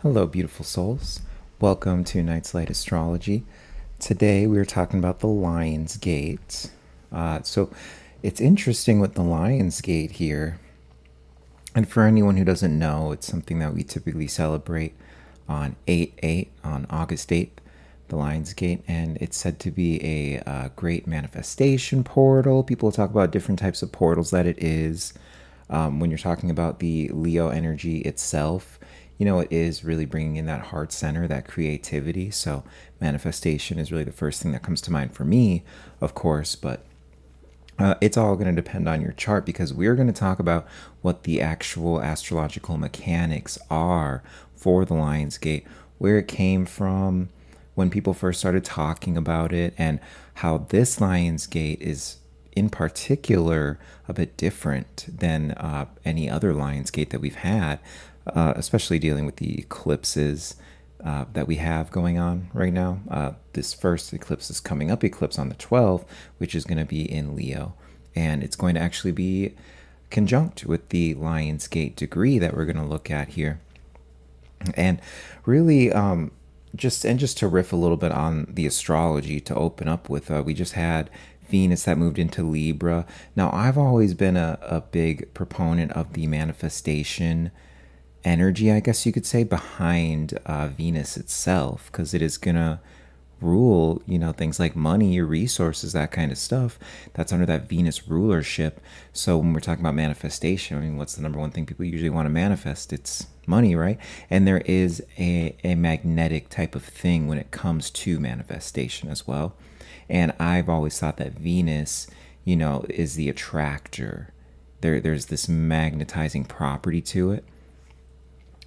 Hello, beautiful souls. Welcome to Night's Light Astrology. Today we are talking about the Lion's Gate. So it's interesting with the Lion's Gate here. And for anyone who doesn't know, it's something that we typically celebrate on 8/8, on August 8th, the Lion's Gate. And it's said to be a great manifestation portal. People talk about different types of portals that it is. When you're talking about the Leo energy itself, it is really bringing in that heart center, that creativity. So manifestation is really the first thing that comes to mind for me, of course, but it's all going to depend on your chart because we're going to talk about what the actual astrological mechanics are for the Lion's Gate, where it came from, when people first started talking about it, and how this Lion's Gate is in particular a bit different than any other Lion's Gate that we've had, especially dealing with the eclipses that we have going on right now. This first eclipse is coming up, eclipse on the 12th, which is going to be in Leo. And it's going to actually be conjunct with the Lion's Gate degree that we're going to look at here. And really, just to riff a little bit on the astrology to open up with, we just had Venus that moved into Libra. Now, I've always been a big proponent of the manifestation energy, I guess you could say, behind Venus itself, because it is going to rule, things like money, your resources, that kind of stuff. That's under that Venus rulership. So when we're talking about manifestation, I mean, what's the number one thing people usually want to manifest? It's money, right? And there is a magnetic type of thing when it comes to manifestation as well. And I've always thought that Venus, is the attractor. There's this magnetizing property to it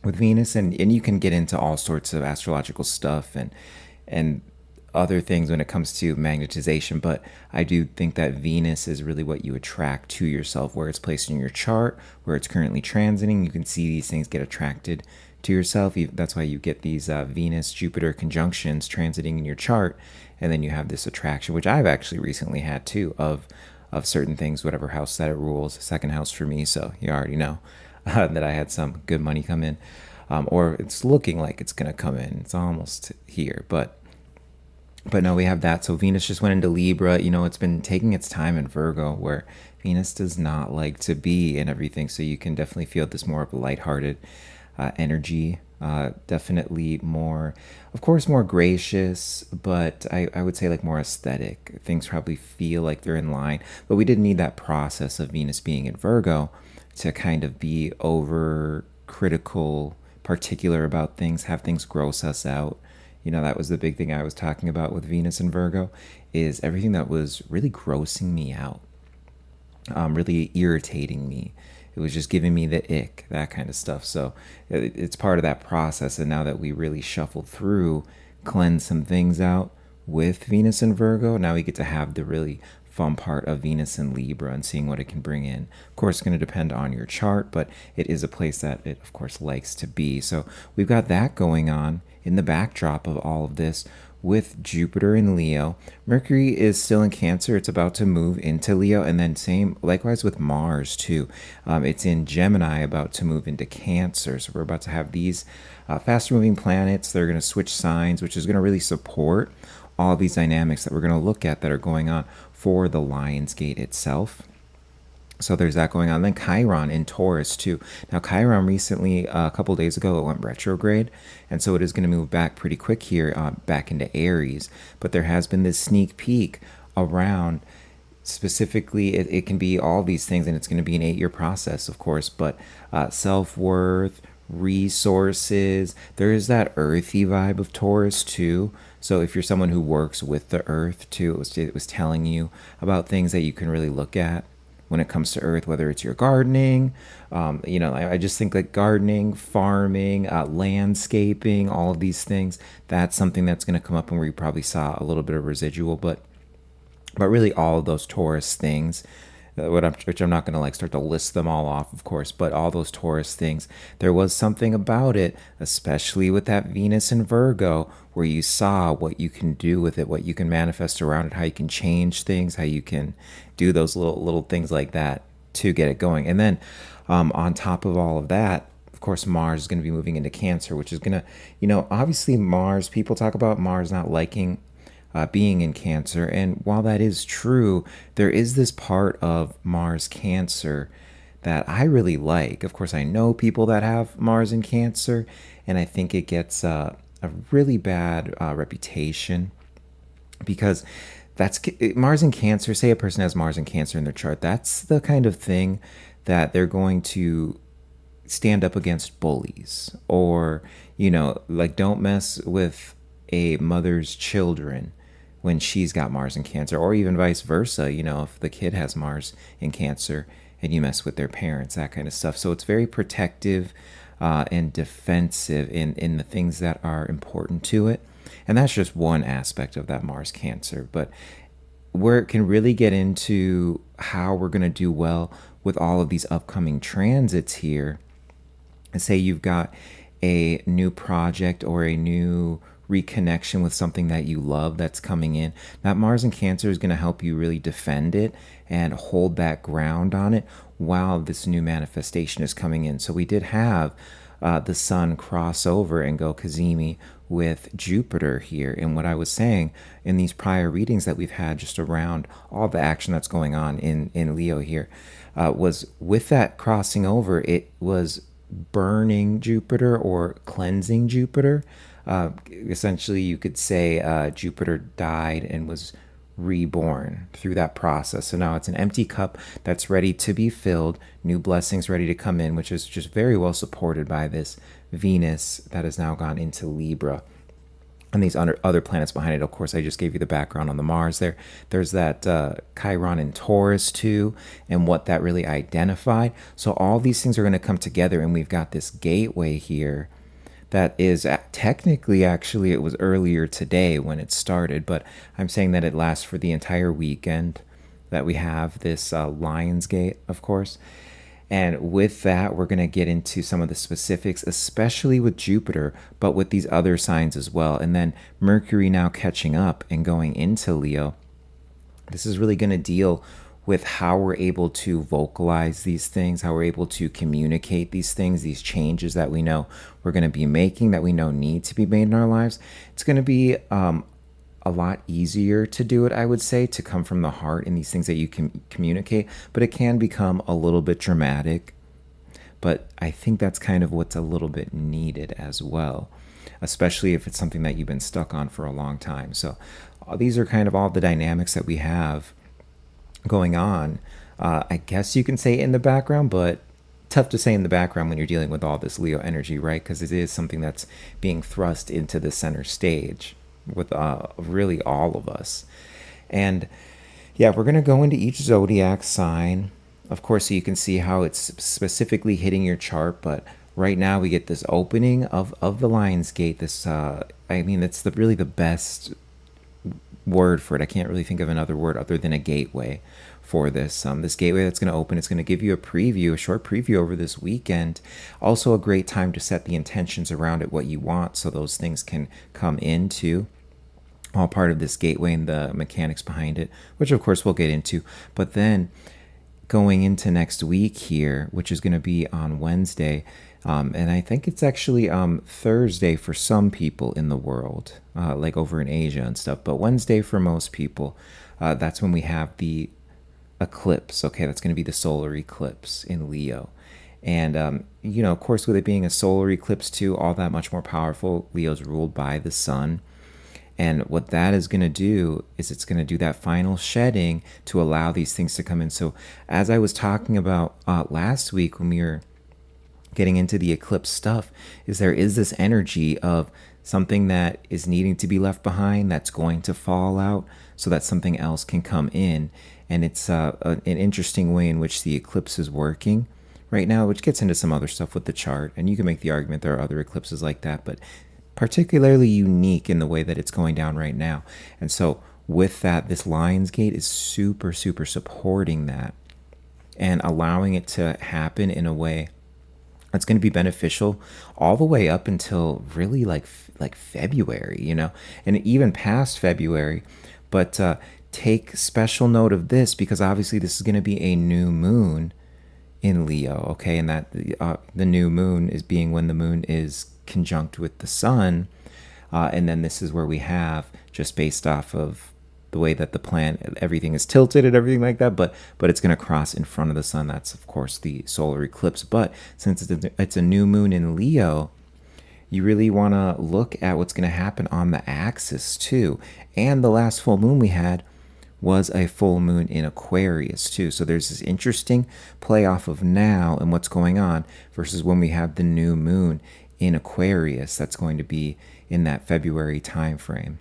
with Venus, and you can get into all sorts of astrological stuff and other things when it comes to magnetization, but I do think that Venus is really what you attract to yourself, where it's placed in your chart, where it's currently transiting. You can see these things get attracted to yourself. That's why you get these Venus Jupiter conjunctions transiting in your chart, and then you have this attraction, which I've actually recently had too, of certain things, whatever house that it rules. Second house for me, so you already know that I had some good money come in, or it's looking like it's gonna come in. It's almost here, but no, we have that. So Venus just went into Libra. It's been taking its time in Virgo, where Venus does not like to be and everything. So you can definitely feel this more of a lighthearted energy. Definitely more, of course, more gracious, but I would say like more aesthetic. Things probably feel like they're in line, but we didn't need that process of Venus being in Virgo to kind of be over critical, particular about things, have things gross us out. That was the big thing I was talking about with Venus and Virgo, is everything that was really grossing me out, really irritating me. It was just giving me the ick, that kind of stuff. So it's part of that process. And now that we really shuffled through, cleanse some things out with Venus and Virgo, now we get to have the really fun part of Venus and Libra and seeing what it can bring in. Of course, it's going to depend on your chart, but it is a place that it, of course, likes to be. So we've got that going on in the backdrop of all of this with Jupiter in Leo. Mercury is still in Cancer. It's about to move into Leo. And then same, likewise with Mars too. It's in Gemini, about to move into Cancer. So we're about to have these faster moving planets. They're going to switch signs, which is going to really support all of these dynamics that we're going to look at that are going on for the Lion's Gate itself. So there's that going on. Then Chiron in Taurus too. Now Chiron recently, a couple days ago, it went retrograde. And so it is going to move back pretty quick here, back into Aries. But there has been this sneak peek around, specifically, it can be all these things, and it's going to be an 8-year process, of course. But self-worth, resources, there is that earthy vibe of Taurus too. So if you're someone who works with the earth too, it was telling you about things that you can really look at when it comes to earth, whether it's your gardening, I just think like gardening, farming, landscaping, all of these things, that's something that's going to come up and where you probably saw a little bit of residual, but really all of those Taurus things, which I'm not going to like start to list them all off, of course, but all those Taurus things, there was something about it, especially with that Venus in Virgo, where you saw what you can do with it, what you can manifest around it, how you can change things, how you can do those little things like that to get it going. And then on top of all of that, of course, Mars is going to be moving into Cancer, which is going to, obviously Mars, people talk about Mars not liking being in Cancer. And while that is true, there is this part of Mars Cancer that I really like. Of course, I know people that have Mars in Cancer, and I think it gets a really bad reputation because that's Mars in Cancer. Say a person has Mars in Cancer in their chart. That's the kind of thing that they're going to stand up against bullies, or, like, don't mess with a mother's children when she's got Mars in Cancer, or even vice versa, if the kid has Mars in Cancer and you mess with their parents, that kind of stuff. So it's very protective and defensive in the things that are important to it. And that's just one aspect of that Mars Cancer. But where it can really get into how we're going to do well with all of these upcoming transits here, say you've got a new project or a new reconnection with something that you love that's coming in, that Mars in Cancer is going to help you really defend it and hold that ground on it while this new manifestation is coming in. So we did have the sun cross over and go Cazimi with Jupiter here. And what I was saying in these prior readings that we've had just around all the action that's going on in Leo here was with that crossing over, it was burning Jupiter or cleansing Jupiter. Essentially, you could say Jupiter died and was reborn through that process. So now it's an empty cup that's ready to be filled, new blessings ready to come in, which is just very well supported by this Venus that has now gone into Libra. And these other planets behind it. Of course, I just gave you the background on the Mars there. There's that Chiron in Taurus too, and what that really identified. So all these things are going to come together, and we've got this gateway here that is technically, actually, it was earlier today when it started, but I'm saying that it lasts for the entire weekend that we have this Lion's Gate, of course. And with that, we're going to get into some of the specifics, especially with Jupiter, but with these other signs as well. And then Mercury now catching up and going into Leo. This is really going to deal with how we're able to vocalize these things, how we're able to communicate these things, these changes that we know we're going to be making, that we know need to be made in our lives. It's going to be a lot easier to do it, I would say, to come from the heart in these things that you can communicate, but it can become a little bit dramatic. But I think that's kind of what's a little bit needed as well, especially if it's something that you've been stuck on for a long time. So these are kind of all the dynamics that we have going on. I guess you can say in the background, but tough to say in the background when you're dealing with all this Leo energy, right? Because it is something that's being thrust into the center stage with really all of us. And yeah, we're going to go into each zodiac sign, of course, so you can see how it's specifically hitting your chart. But right now we get this opening of the Lion's Gate. This it's really the best word for it. I can't really think of another word other than a gateway for this. This gateway that's going to open, it's going to give you a short preview over this weekend. Also a great time to set the intentions around it, what you want, so those things can come into all part of this gateway and the mechanics behind it, which of course we'll get into. But then going into next week here, which is going to be on Wednesday, and I think it's actually Thursday for some people in the world, like over in Asia and stuff, but Wednesday for most people, that's when we have the eclipse. Okay, that's going to be the solar eclipse in Leo. And, of course, with it being a solar eclipse too, all that much more powerful. Leo's ruled by the sun. And what that is going to do is it's going to do that final shedding to allow these things to come in. So as I was talking about last week when we were getting into the eclipse stuff, is there is this energy of something that is needing to be left behind that's going to fall out so that something else can come in. And it's an interesting way in which the eclipse is working right now, which gets into some other stuff with the chart. And you can make the argument there are other eclipses like that, but particularly unique in the way that it's going down right now. And so with that, this Lion's Gate is super, super supporting that and allowing it to happen in a way that's going to be beneficial all the way up until really like February, and even past February. But take special note of this, because obviously this is going to be a new moon in Leo, okay? And that the new moon is being when the moon is conjunct with the sun. And then this is where we have, just based off of the way that the planet, everything is tilted and everything like that, but it's going to cross in front of the sun. That's, of course, the solar eclipse. But since it's a new moon in Leo, you really want to look at what's going to happen on the axis too. And the last full moon we had was a full moon in Aquarius too. So there's this interesting play off of now and what's going on versus when we have the new moon in Aquarius. That's going to be in that February time frame.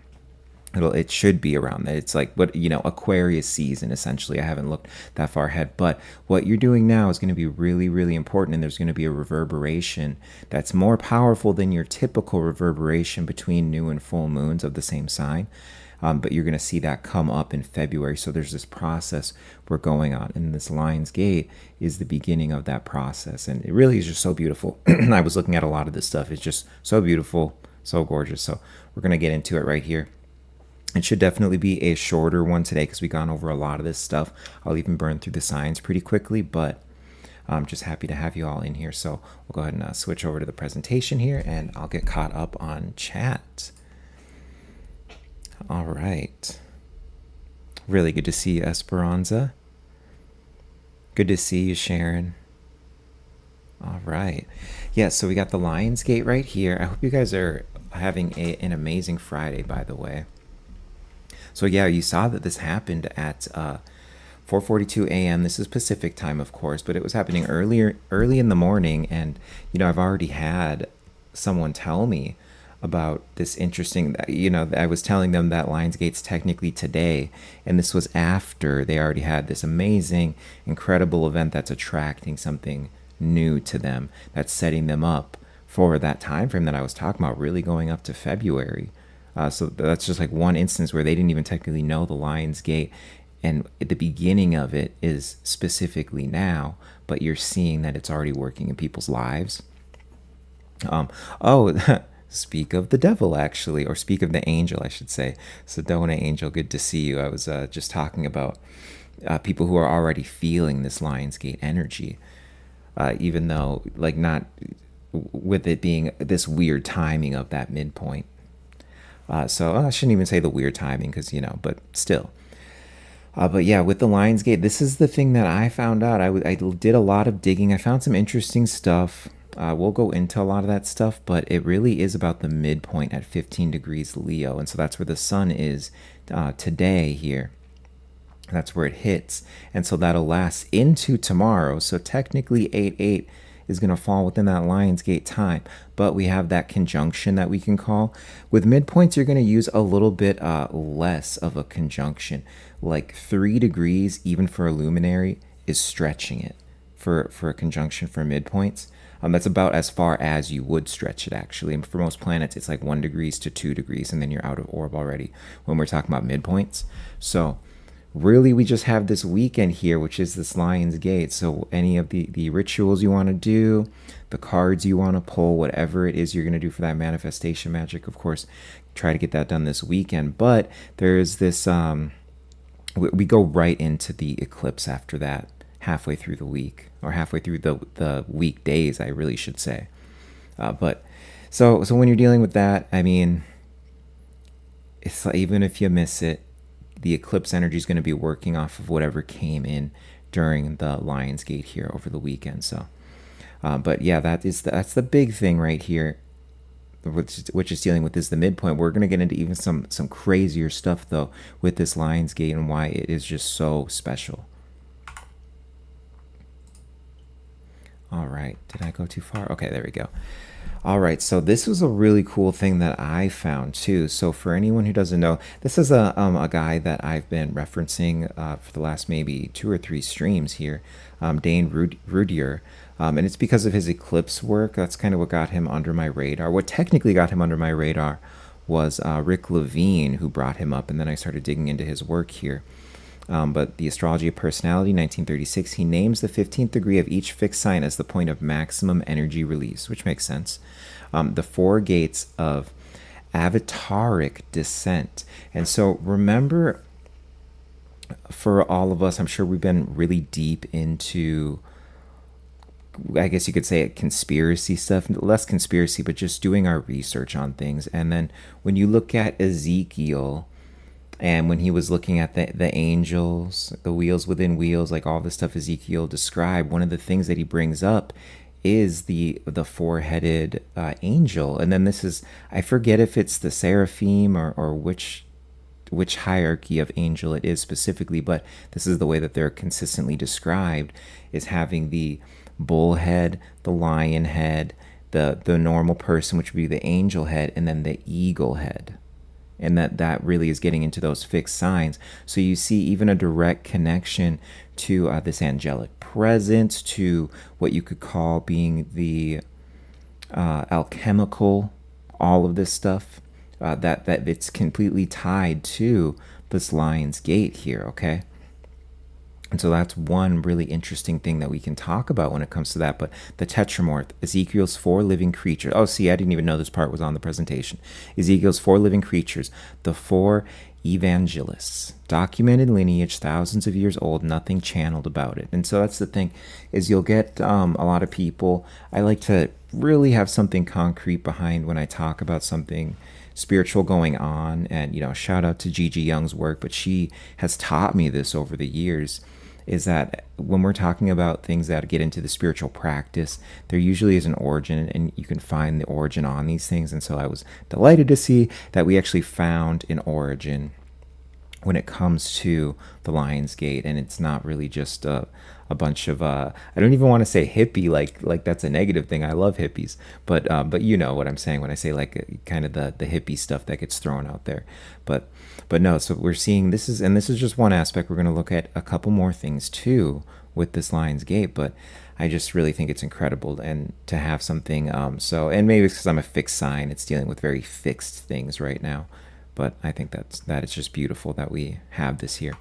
It should be around that. It's like what, Aquarius season, essentially. I haven't looked that far ahead, but what you're doing now is going to be really, really important, and there's going to be a reverberation that's more powerful than your typical reverberation between new and full moons of the same sign. But you're going to see that come up in February. So there's this process we're going on, and this Lion's Gate is the beginning of that process, and it really is just so beautiful. I was looking at a lot of this stuff. It's just so beautiful, so gorgeous. So we're going to get into it right here. It should definitely be a shorter one today because we've gone over a lot of this stuff. I'll even burn through the signs pretty quickly, but I'm just happy to have you all in here. So we'll go ahead and switch over to the presentation here, and I'll get caught up on chat. All right. Really good to see you, Esperanza. Good to see you, Sharon. All right. Yeah, so we got the Lion's Gate right here. I hope you guys are having an amazing Friday, by the way. So yeah, you saw that this happened at 4:42 a.m. This is Pacific time, of course, but it was happening early in the morning. And, I've already had someone tell me about this interesting, I was telling them that Lionsgate's technically today, and this was after they already had this amazing, incredible event that's attracting something new to them, that's setting them up for that time frame that I was talking about, really going up to February. So that's just like one instance where they didn't even technically know the Lion's Gate, and at the beginning of it is specifically now, but you're seeing that it's already working in people's lives. Speak of the devil, actually, or speak of the angel, I should say. Sedona Angel, good to see you. I was just talking about people who are already feeling this Lion's Gate energy, even though, like, not with it being this weird timing of that midpoint. So I shouldn't even say the weird timing because, but still. But yeah, with the Lion's Gate, this is the thing that I found out. I did a lot of digging. I found some interesting stuff. We'll go into a lot of that stuff, but it really is about the midpoint at 15 degrees Leo. And so that's where the sun is today here. That's where it hits. And so that'll last into tomorrow. So technically 8/8 is going to fall within that Lion's Gate time. But we have that conjunction that we can call. With midpoints, you're going to use a little bit less of a conjunction. Like 3 degrees, even for a luminary, is stretching it for a conjunction for midpoints. That's about as far as you would stretch it, actually. And for most planets, it's like 1 degrees to 2 degrees, and then you're out of orb already when we're talking about midpoints. So really, we just have this weekend here, which is this Lion's Gate. So any of the rituals you want to do, the cards you want to pull, whatever it is you're going to do for that manifestation magic, of course, try to get that done this weekend. But there is this, we go right into the eclipse after that, halfway through the week, or halfway through the weekdays, I really should say. But so when you're dealing with that, I mean, it's like, even if you miss it, the eclipse energy is going to be working off of whatever came in during the Lion's Gate here over the weekend. So, but yeah, that's the big thing right here, which is dealing with is the midpoint. We're going to get into even some crazier stuff though with this Lion's Gate and why it is just so special. All right, did I go too far? Okay, there we go. All right, so this was a really cool thing that I found too. So for anyone who doesn't know, this is a guy that I've been referencing for the last maybe 2 or 3 streams here, Dane Rudhyar. And it's because of his eclipse work. That's kind of what got him under my radar. What technically got him under my radar was Rick Levine, who brought him up, and then I started digging into his work here. But the Astrology of Personality, 1936, he names the 15th degree of each fixed sign as the point of maximum energy release, which makes sense. The 4 gates of avataric descent. And so remember, for all of us, I'm sure we've been really deep into I guess you could say it, conspiracy stuff, less conspiracy, but just doing our research on things. And then when you look at Ezekiel, and when he was looking at the angels, the wheels within wheels, like all the stuff Ezekiel described, one of the things that he brings up is the four-headed angel. And then this is, I forget if it's the seraphim or which hierarchy of angel it is specifically, but this is the way that they're consistently described, is having the bull head, the lion head, the normal person, which would be the angel head, and then the eagle head. And that really is getting into those fixed signs. So you see even a direct connection to this angelic presence, to what you could call being the alchemical, all of this stuff, that it's completely tied to this Lion's Gate here, okay? And so that's one really interesting thing that we can talk about when it comes to that. But the tetramorph, Ezekiel's four living creatures. Oh, see, I didn't even know this part was on the presentation. Ezekiel's four living creatures, the four evangelists, documented lineage, thousands of years old, nothing channeled about it. And so that's the thing, is you'll get a lot of people. I like to really have something concrete behind when I talk about something spiritual going on. And, you know, shout out to Gigi Young's work, but she has taught me this over the years, is that when we're talking about things that get into the spiritual practice, there usually is an origin, and you can find the origin on these things. And so I was delighted to see that we actually found an origin when it comes to the Lion's Gate. And it's not really just a bunch of I don't even want to say hippie, like that's a negative thing. I love hippies, but you know what I'm saying when I say like kind of the hippie stuff that gets thrown out there. But no, so we're seeing this is just one aspect. We're going to look at a couple more things too with this Lion's Gate, but I just really think it's incredible and to have something so, and maybe it's because I'm a fixed sign, it's dealing with very fixed things right now. But I think that it's just beautiful that we have this here.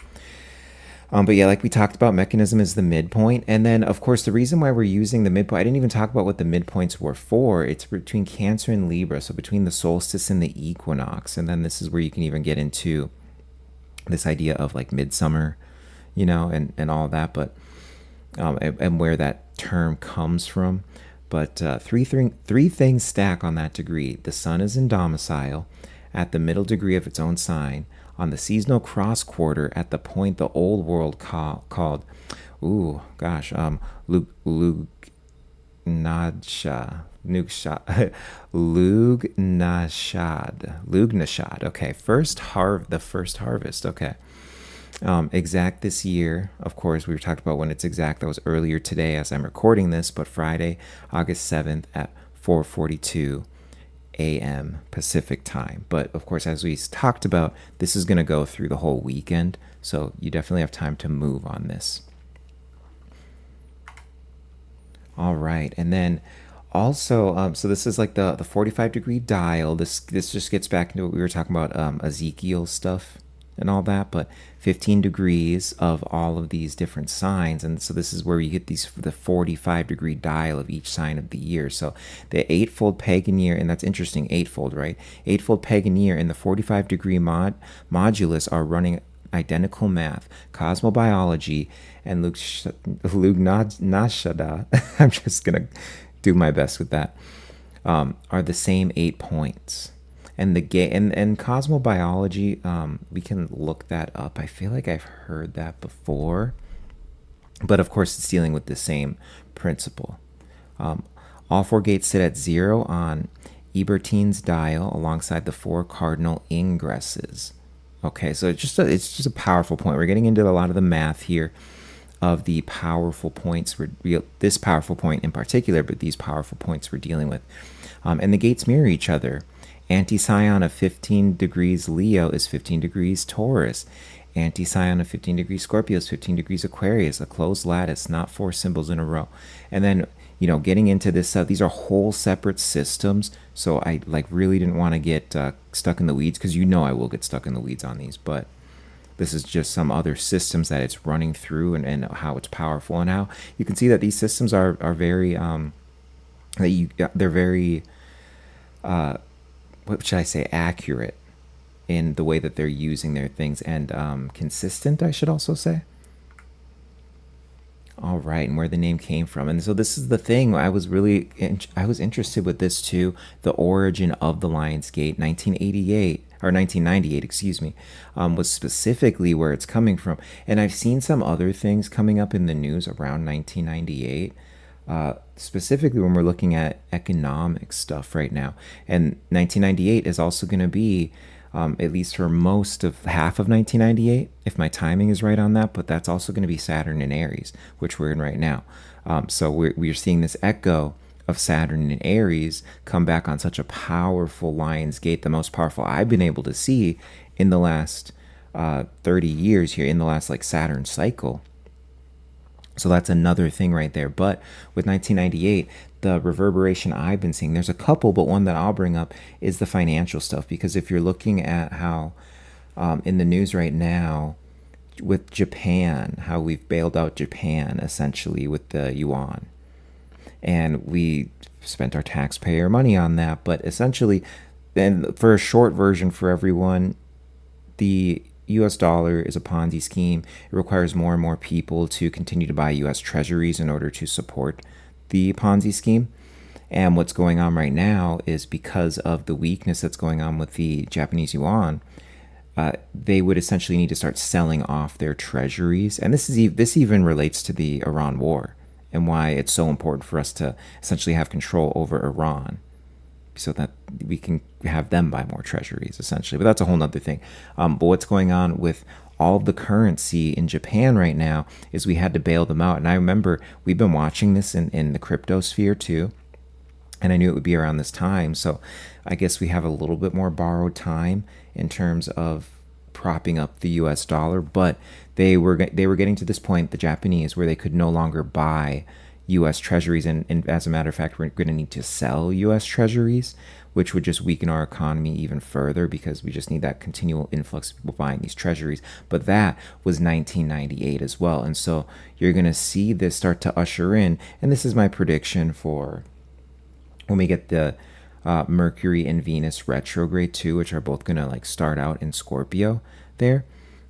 But yeah, like we talked about, mechanism is the midpoint. And then, of course, the reason why we're using the midpoint, I didn't even talk about what the midpoints were for. It's between Cancer and Libra, so between the solstice and the equinox. And then this is where you can even get into this idea of like midsummer, you know, and all that, but and where that term comes from. But three things stack on that degree. The sun is in domicile at the middle degree of its own sign, on the seasonal cross quarter at the point the old world called, Lugnasha, Lugnashad. Okay, the first harvest. Okay, exact this year. Of course, we were talking about when it's exact. That was earlier today as I'm recording this, but Friday, August 7th at 4:42. AM Pacific time. But of course, as we talked about, this is going to go through the whole weekend, so you definitely have time to move on this. All right, and then also, so this is like the 45-degree dial. This just gets back into what we were talking about, Ezekiel stuff and all that, but 15 degrees of all of these different signs. And so this is where you get the 45-degree dial of each sign of the year. So the eightfold pagan year, and that's interesting, eightfold, right? Eightfold pagan year and the 45-degree modulus are running identical math. Cosmobiology and Lugnashada, I'm just going to do my best with that, are the same 8 points. And and cosmobiology, we can look that up. I feel like I've heard that before, but of course it's dealing with the same principle. All four gates sit at 0 on Ebertein's dial alongside the 4 cardinal ingresses. Okay, so it's just a powerful point. We're getting into a lot of the math here of the powerful points. This powerful point in particular, but these powerful points we're dealing with. And the gates mirror each other. Anti-scion of 15 degrees Leo is 15 degrees Taurus. Anti-scion of 15 degrees Scorpio is 15 degrees Aquarius. A closed lattice, not 4 symbols in a row. And then, you know, getting into this, these are whole separate systems. So I really didn't want to get stuck in the weeds, because you know I will get stuck in the weeds on these. But this is just some other systems that it's running through, and how it's powerful, and how you can see that these systems are very they're very what should I say, accurate in the way that they're using their things, and consistent, I should also say. All right, and where the name came from. And so this is the thing. I was interested with this too. The origin of the Lion's Gate, 1988 or 1998, excuse me, was specifically where it's coming from. And I've seen some other things coming up in the news around 1998. Specifically when we're looking at economic stuff right now. And 1998 is also going to be, at least for most of half of 1998, if my timing is right on that, but that's also going to be Saturn in Aries, which we're in right now. So we're seeing this echo of Saturn in Aries come back on such a powerful Lion's Gate, the most powerful I've been able to see in the last 30 years here, in the last like Saturn cycle. So that's another thing right there. But with 1998, the reverberation I've been seeing, there's a couple, but one that I'll bring up is the financial stuff. Because if you're looking at how in the news right now with Japan, how we've bailed out Japan essentially with the yuan. And we spent our taxpayer money on that. But essentially, then for a short version for everyone, the US dollar is a Ponzi scheme. It requires more and more people to continue to buy US Treasuries in order to support the Ponzi scheme. And what's going on right now is because of the weakness that's going on with the Japanese yuan, they would essentially need to start selling off their treasuries. And this even relates to the Iran war and why it's so important for us to essentially have control over Iran, so that we can have them buy more treasuries, essentially. But that's a whole nother thing. But what's going on with all of the currency in Japan right now is we had to bail them out. And I remember we've been watching this in the crypto sphere too. And I knew it would be around this time. So I guess we have a little bit more borrowed time in terms of propping up the US dollar. But they were getting to this point, the Japanese, where they could no longer buy U.S. treasuries, and as a matter of fact, we're going to need to sell U.S. treasuries, which would just weaken our economy even further because we just need that continual influx of people buying these treasuries. But that was 1998 as well. And so you're going to see this start to usher in, and this is my prediction for when we get the Mercury and Venus retrograde too, which are both going to like start out in Scorpio there.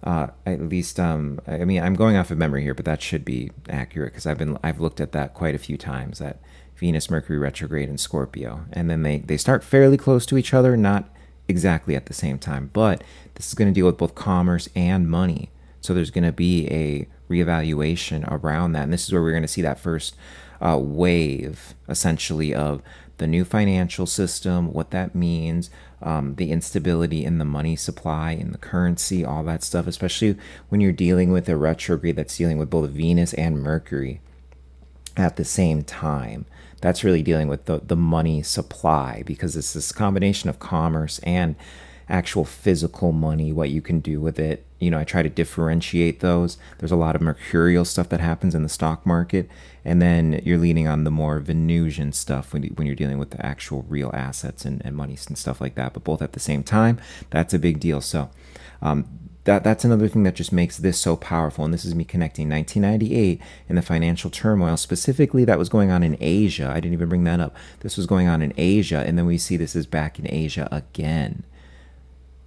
At least, I mean, I'm going off of memory here, but that should be accurate because I've looked at that quite a few times, that Venus, Mercury retrograde in Scorpio. And then they start fairly close to each other, not exactly at the same time, but this is going to deal with both commerce and money. So there's going to be a reevaluation around that. And this is where we're going to see that first wave, essentially, of the new financial system, what that means, the instability in the money supply, in the currency, all that stuff, especially when you're dealing with a retrograde that's dealing with both Venus and Mercury at the same time. That's really dealing with the money supply, because it's this combination of commerce and actual physical money, what you can do with it. You know, I try to differentiate those. There's a lot of mercurial stuff that happens in the stock market, and then you're leaning on the more Venusian stuff when you're dealing with the actual real assets and money and stuff like that, but both at the same time. That's a big deal. So that's another thing that just makes this so powerful. And this is me connecting 1998 and the financial turmoil, specifically that was going on in Asia. I didn't even bring that up. This was going on in Asia, and then we see this is back in Asia again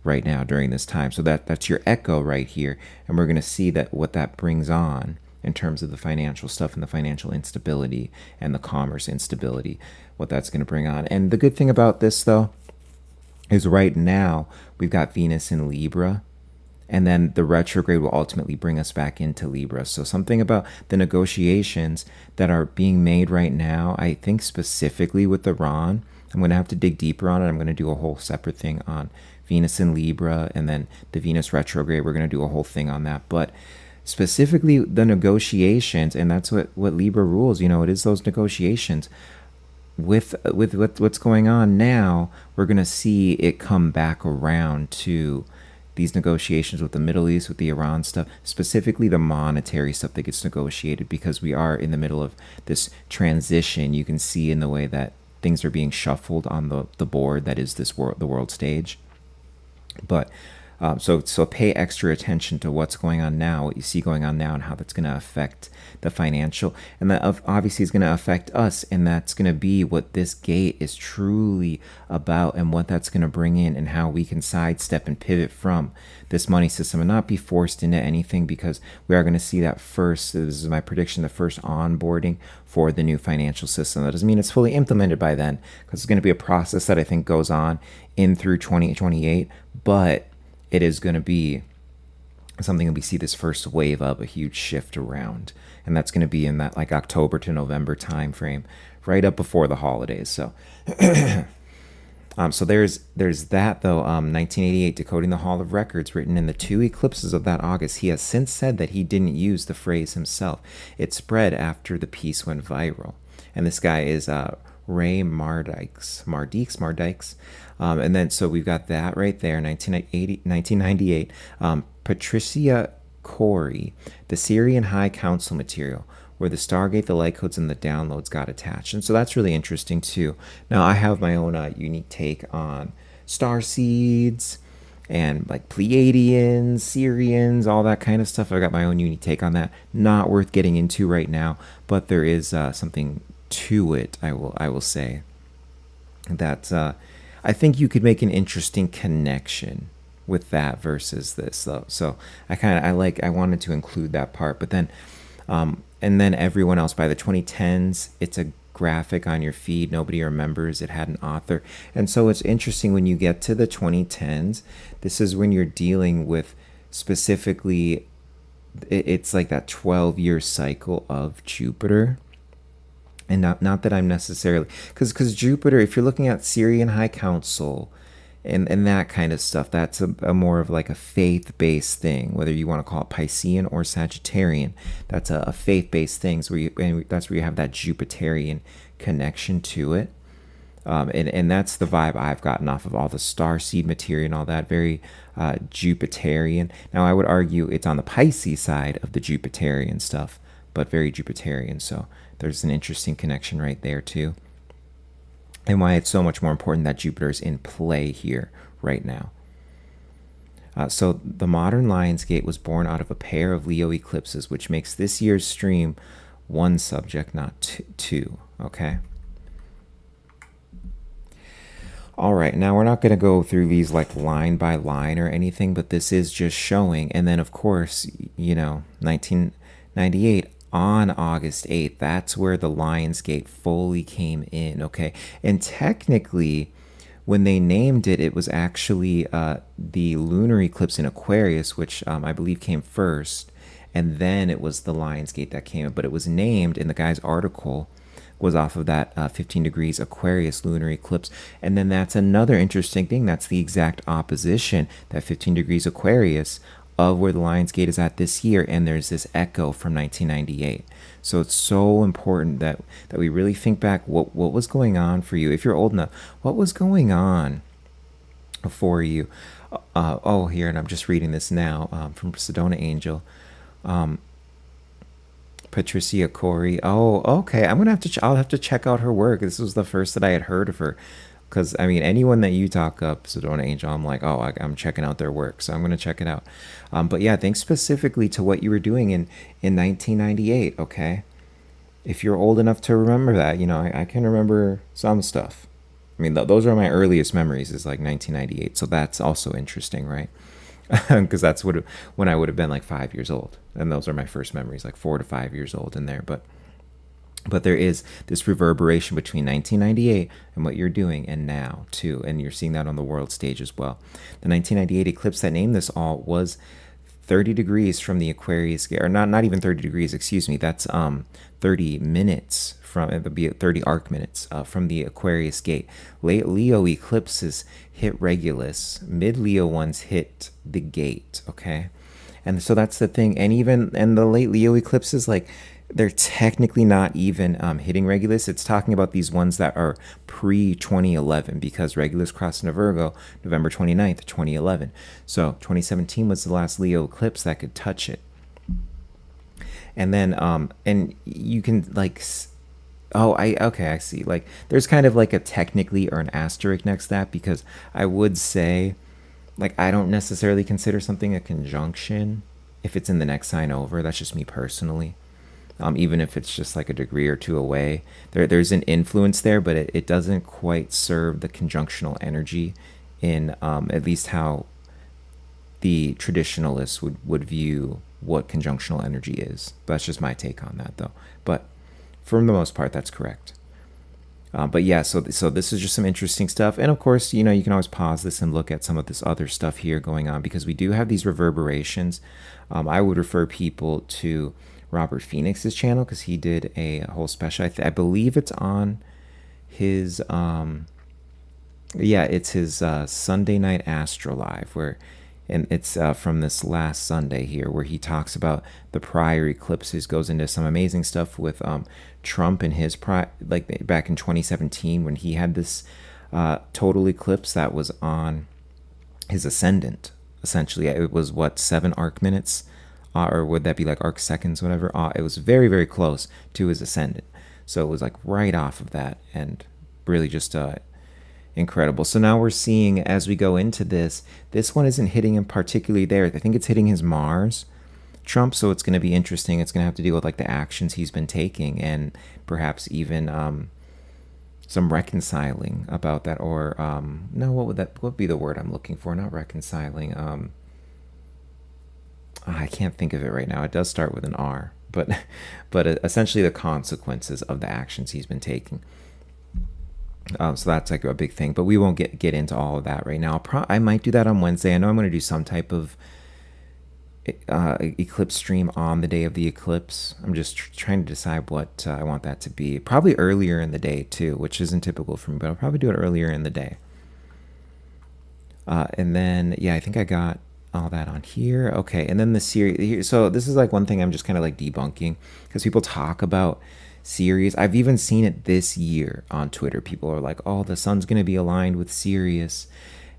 right now during this time. So that's your echo right here, and we're going to see that what that brings on in terms of the financial stuff and the financial instability and the commerce instability, what that's going to bring on. And the good thing about this, though, is right now we've got Venus in Libra, and then the retrograde will ultimately bring us back into Libra. So something about the negotiations that are being made right now, I think specifically with Iran, I'm going to have to dig deeper on it. I'm going to do a whole separate thing on Venus in Libra, and then the Venus retrograde. We're going to do a whole thing on that. But specifically the negotiations, and that's what Libra rules. You know, it is those negotiations. With what's going on now, we're going to see it come back around to these negotiations with the Middle East, with the Iran stuff, specifically the monetary stuff that gets negotiated, because we are in the middle of this transition. You can see in the way that things are being shuffled on the board that is the world stage. But So pay extra attention to what's going on now, what you see going on now, and how that's going to affect the financial. And that obviously is going to affect us, and that's going to be what this gate is truly about, and what that's going to bring in, and how we can sidestep and pivot from this money system and not be forced into anything, because we are going to see that first. This is my prediction, the first onboarding for the new financial system. That doesn't mean it's fully implemented by then, because it's going to be a process that I think goes on in through 2028, but it is going to be something that we see this first wave of a huge shift around, and that's going to be in that like October to November time frame, right up before the holidays. So so there's that though. 1988, Decoding the Hall of Records, written in the 2 eclipses of that August. He has since said that he didn't use the phrase himself. It spread after the piece went viral, and this guy is Ray Mardyks. And then so we've got that right there, 1998. Patricia Cori, the Syrian High Council material, where the Stargate, the light codes, and the downloads got attached. And so that's really interesting too. Now I have my own unique take on star seeds and like Pleiadians, Syrians, all that kind of stuff. I got my own unique take on that. Not worth getting into right now, but there is something to it. I will say that I think you could make an interesting connection with that versus this though. So I wanted to include that part, but then and then everyone else by the 2010s, it's a graphic on your feed. Nobody remembers it had an author. And so it's interesting when you get to the 2010s, this is when you're dealing with specifically, it's like that 12-year cycle of Jupiter. And not that I'm necessarily, because Jupiter, if you're looking at Syrian High Council and that kind of stuff, that's a more of like a faith-based thing, whether you want to call it Piscean or Sagittarian. That's a faith-based thing, and that's where you have that Jupiterian connection to it. And that's the vibe I've gotten off of all the starseed material and all that, very Jupiterian. Now, I would argue it's on the Pisces side of the Jupiterian stuff, but very Jupiterian. So there's an interesting connection right there too, and why it's so much more important that Jupiter is in play here right now. So the modern Lionsgate was born out of a pair of Leo eclipses, which makes this year's stream one subject, not two. Okay. All right, now we're not going to go through these like line by line or anything, but this is just showing. And then of course, 1998, on August 8th, that's where the Lionsgate fully came in, okay? And technically, when they named it, it was actually the lunar eclipse in Aquarius, which I believe came first, and then it was the Lionsgate that came in. But it was named, in the guy's article, was off of that 15 degrees Aquarius lunar eclipse. And then that's another interesting thing. That's the exact opposition, that 15 degrees Aquarius, of where the Lionsgate is at this year, and there's this echo from 1998. So it's so important that we really think back what was going on for you. If you're old enough, what was going on for you? Here, and I'm just reading this now from Sedona Angel. Patricia Cori. Oh, okay. I'll have to check out her work. This was the first that I had heard of her. Because, I mean, anyone that you talk up, Sedona Angel, I'm like, I'm checking out their work, so I'm going to check it out. But yeah, thanks specifically to what you were doing in 1998, okay? If you're old enough to remember that, I can remember some stuff. I mean, those are my earliest memories, is like 1998, so that's also interesting, right? Because that's when I would have been like 5 years old, and those are my first memories, like 4 to 5 years old in there, But there is this reverberation between 1998 and what you're doing and now, too. And you're seeing that on the world stage as well. The 1998 eclipse that named this all was 30 degrees from the Aquarius gate. Or not even 30 degrees, excuse me. That's 30 minutes from, it would be 30 arc minutes from the Aquarius gate. Late Leo eclipses hit Regulus. Mid-Leo ones hit the gate, okay? And so that's the thing. And the late Leo eclipses, like, they're technically not even hitting Regulus. It's talking about these ones that are pre-2011, because Regulus crossed into Virgo November 29th, 2011. So 2017 was the last Leo eclipse that could touch it. And then, and you can like, I see. Like, there's kind of like a technically or an asterisk next to that, because I would say, like I don't necessarily consider something a conjunction if it's in the next sign over. That's just me personally. Even if it's just like a degree or two away, there's an influence there, but it doesn't quite serve the conjunctional energy in at least how the traditionalists would view what conjunctional energy is. That's just my take on that, though. But for the most part, that's correct. But yeah, so this is just some interesting stuff. And of course, you know, you can always pause this and look at some of this other stuff here going on, because we do have these reverberations. I would refer people to Robert Phoenix's channel, because he did a whole special. I believe it's on his, yeah, it's his Sunday Night Astro Live, where, and it's from this last Sunday here, where he talks about the prior eclipses, goes into some amazing stuff with Trump and his like back in 2017 when he had this total eclipse that was on his ascendant. Essentially, it was what, 7 arc minutes, or would that be like arc seconds, whatever. It was very, very close to his ascendant, so it was like right off of that, and really just incredible. So now we're seeing, as we go into this one isn't hitting him particularly there. I think it's hitting his Mars, Trump, so it's going to be interesting. It's going to have to deal with like the actions he's been taking, and perhaps even some reconciling about that, or no, what would be the word I'm looking for? Not reconciling. I can't think of it right now. It does start with an R, but essentially the consequences of the actions he's been taking. So that's like a big thing, but we won't get into all of that right now. I might do that on Wednesday. I know I'm going to do some type of eclipse stream on the day of the eclipse. I'm just trying to decide what I want that to be. Probably earlier in the day too, which isn't typical for me, but I'll probably do it earlier in the day. And then, yeah, I think I got all that on here. Okay, and then the Sirius. So this is like one thing I'm just kind of like debunking, because people talk about Sirius. I've even seen it this year on Twitter. People are like, oh, the sun's going to be aligned with Sirius.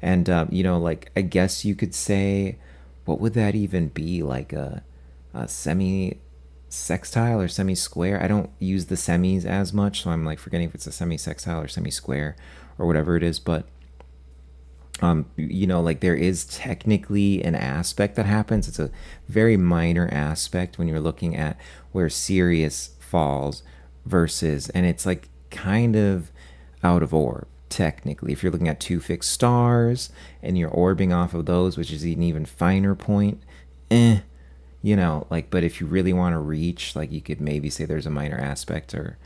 And, you know, like, I guess you could say, what would that even be? Like a semi-sextile or semi-square? I don't use the semis as much, so I'm like forgetting if it's a semi-sextile or semi-square or whatever it is. But you know, like there is technically an aspect that happens. It's a very minor aspect when you're looking at where Sirius falls versus, and it's like kind of out of orb technically. If you're looking at 2 fixed stars and you're orbing off of those, which is an even finer point, you know, like, but if you really want to reach, like, you could maybe say there's a minor aspect, or